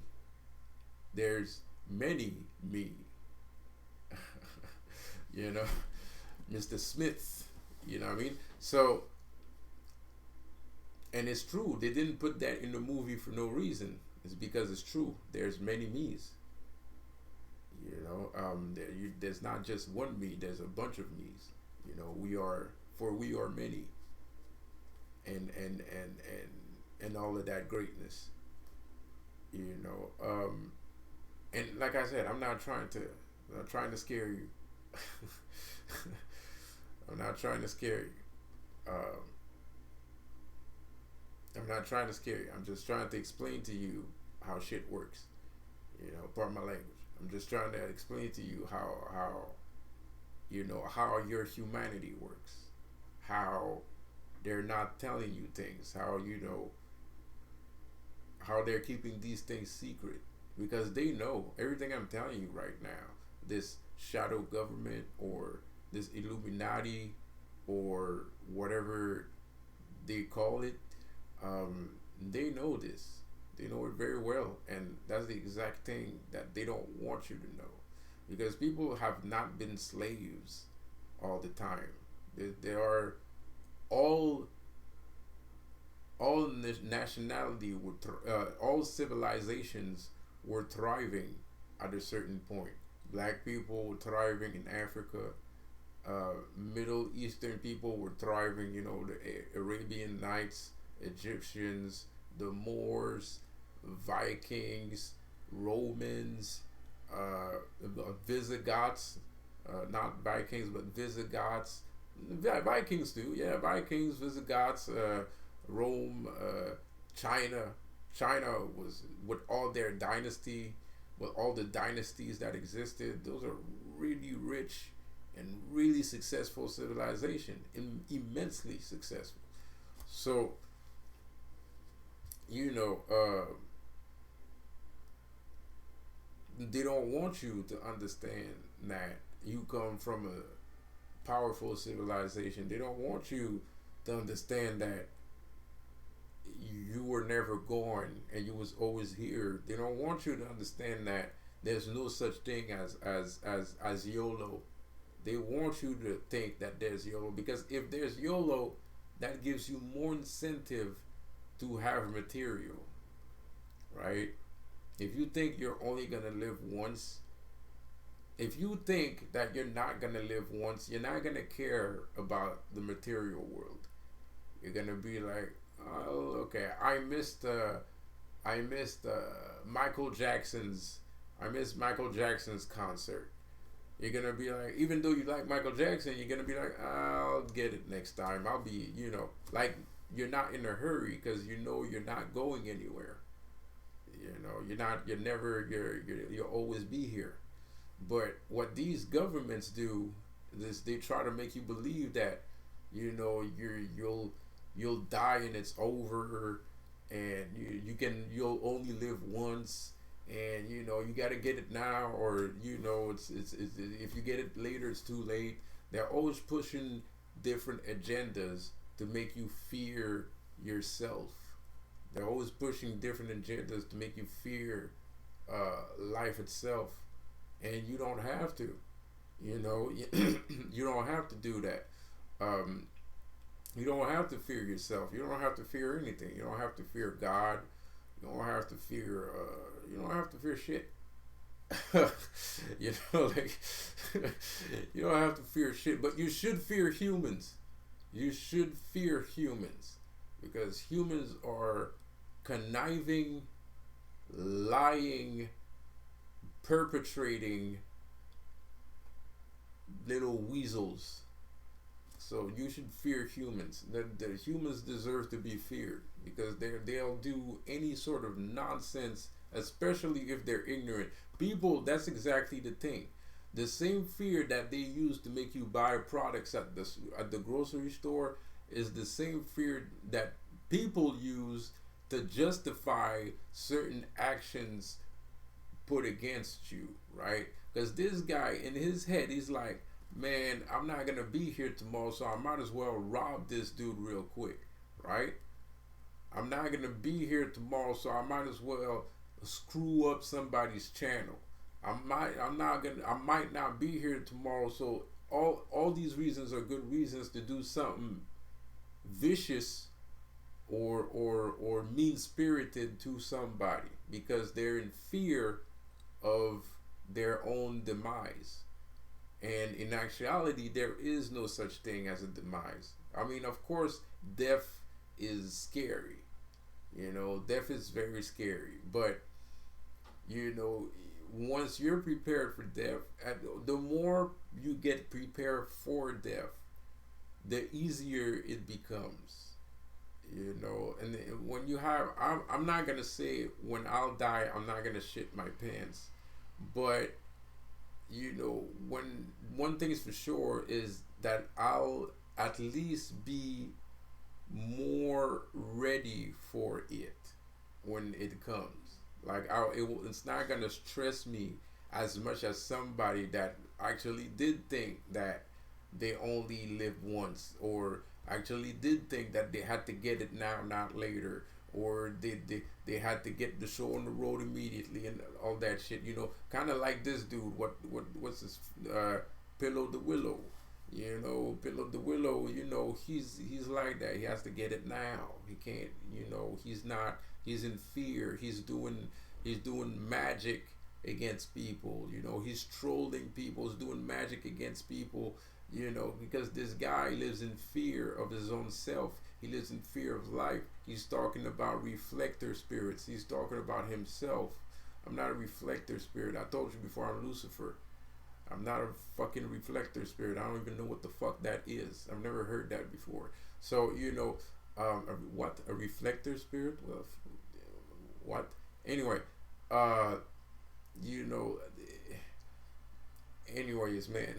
There's many me. you know, Mr. Smith. You know what I mean? So, and it's true. They didn't put that in the movie for no reason. It's because it's true. There's many me's. There's not just one me. There's a bunch of me's. We are many, and all of that greatness. And like I said, I'm not trying to scare you. I'm not trying to scare you. I'm not trying to scare you. I'm just trying to explain to you how shit works. Pardon my language. I'm just trying to explain to you how your humanity works. How they're not telling you things. How they're keeping these things secret. Because they know everything I'm telling you right now. This shadow government, or this Illuminati, or whatever they call it, they know this. They know it very well, and that's the exact thing that they don't want you to know, because people have not been slaves all the time. There are all nationality all civilizations were thriving at a certain point. Black people were thriving in Africa. Middle Eastern people were thriving. The Arabian Nights, Egyptians, the Moors, Vikings, Romans, Visigoths, not Vikings, but Visigoths. Vikings too, yeah, Vikings, Visigoths, Rome, China. China was, with all their dynasty, with all the dynasties that existed, those are really rich and really successful civilization, immensely successful. So, they don't want you to understand that you come from a powerful civilization. They don't want you to understand that you were never gone and you was always here. They don't want you to understand that there's no such thing as YOLO. They want you to think that there's YOLO, because if there's YOLO, that gives you more incentive to have material, right? If you think you're only gonna live once, if you think that you're not gonna live once, you're not gonna care about the material world. You're gonna be like, oh, okay, I missed Michael Jackson's concert. You're gonna be like, even though you like Michael Jackson, you're gonna be like, I'll get it next time. I'll be, like, you're not in a hurry, because you're not going anywhere. You'll always be here. But what these governments do is they try to make you believe that, you'll die and it's over, and you'll only live once, and you got to get it now, or it's if you get it later, it's too late. They're always pushing different agendas to make you fear yourself. They're always pushing different agendas to make you fear life itself, and you don't have to. You don't have to do that. Um, you don't have to fear yourself. You don't have to fear anything. You don't have to fear God. You don't have to fear. You don't have to fear shit. Like you don't have to fear shit, but you should fear humans. You should fear humans because humans are conniving, lying, perpetrating little weasels. So you should fear humans. The humans deserve to be feared because they'll do any sort of nonsense, especially if they're ignorant. People, that's exactly the thing. The same fear that they use to make you buy products at the grocery store is the same fear that people use to justify certain actions put against you, right? Because this guy in his head, he's like, man, I'm not gonna be here tomorrow, so I might as well rob this dude real quick, right? I'm not gonna be here tomorrow, so I might as well screw up somebody's channel. I might not be here tomorrow, so all these reasons are good reasons to do something vicious or mean spirited to somebody because they're in fear of their own demise. And in actuality, there is no such thing as a demise. I mean, of course, death is scary. Death is very scary. But, once you're prepared for death, the more you get prepared for death, the easier it becomes. And when you have, I'm not going to say when I'll die, I'm not going to shit my pants. But when one thing is for sure is that I'll at least be more ready for it when it comes. Like it's not gonna stress me as much as somebody that actually did think that they only live once, or actually did think that they had to get it now, not later, or they had to get the show on the road immediately and all that shit. Kind of like this dude. What's his Pillow the Willow? Pillow the Willow. He's like that. He has to get it now. He can't. He's not. He's in fear. He's doing magic against people. He's trolling people. He's doing magic against people. Because this guy lives in fear of his own self. He lives in fear of life. He's talking about reflector spirits. He's talking about himself. I'm not a reflector spirit. I told you before, I'm Lucifer. I'm not a fucking reflector spirit. I don't even know what the fuck that is. I've never heard that before. So, what? A reflector spirit? Well, what? Anyway, anyways, man.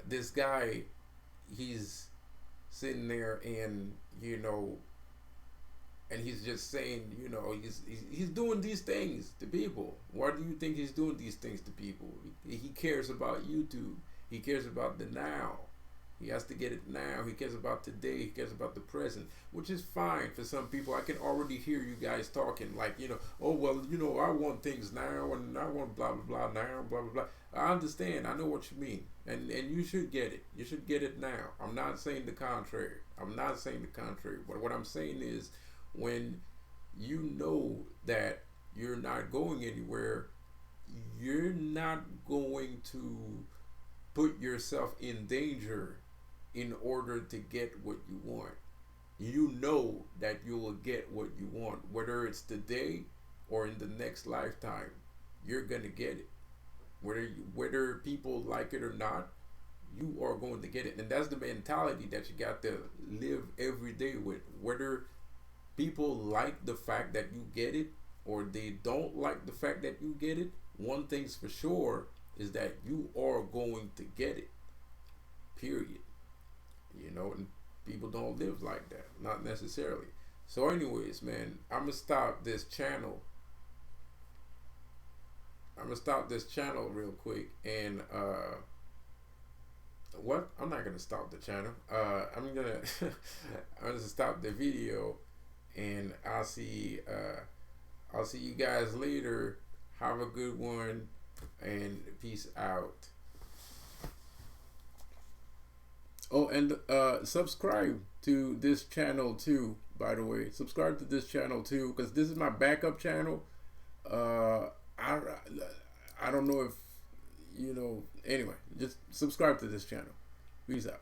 This guy, he's sitting there and and he's just saying, he's doing these things to people. Why do you think he's doing these things to people? He cares about YouTube. He cares about the now. He has to get it now. He cares about today. He cares about the present, which is fine for some people. I can already hear you guys talking like, oh, well, I want things now and I want blah, blah, blah now, blah, blah, blah. I understand. I know what you mean. And you should get it. You should get it now. I'm not saying the contrary. But what I'm saying is when you know that you're not going anywhere, you're not going to put yourself in danger in order to get what you want. You know that you will get what you want, whether it's today or in the next lifetime. You're gonna get it, whether people like it or not. You are going to get it, and that's the mentality that you got to live every day with. Whether people like the fact that you get it or they don't like the fact that you get it, one thing's for sure is that you are going to get it. Period. And people don't live like that, not necessarily. So, anyways, man, I'm gonna stop this channel. I'm gonna stop this channel real quick, and what? I'm not gonna stop the channel. I'm gonna I'm gonna stop the video, and I'll see you guys later. Have a good one, and peace out. Oh, and subscribe to this channel too. By the way, subscribe to this channel too, because this is my backup channel. Uh, I I don't know if you know. Anyway, just subscribe to this channel. Peace out.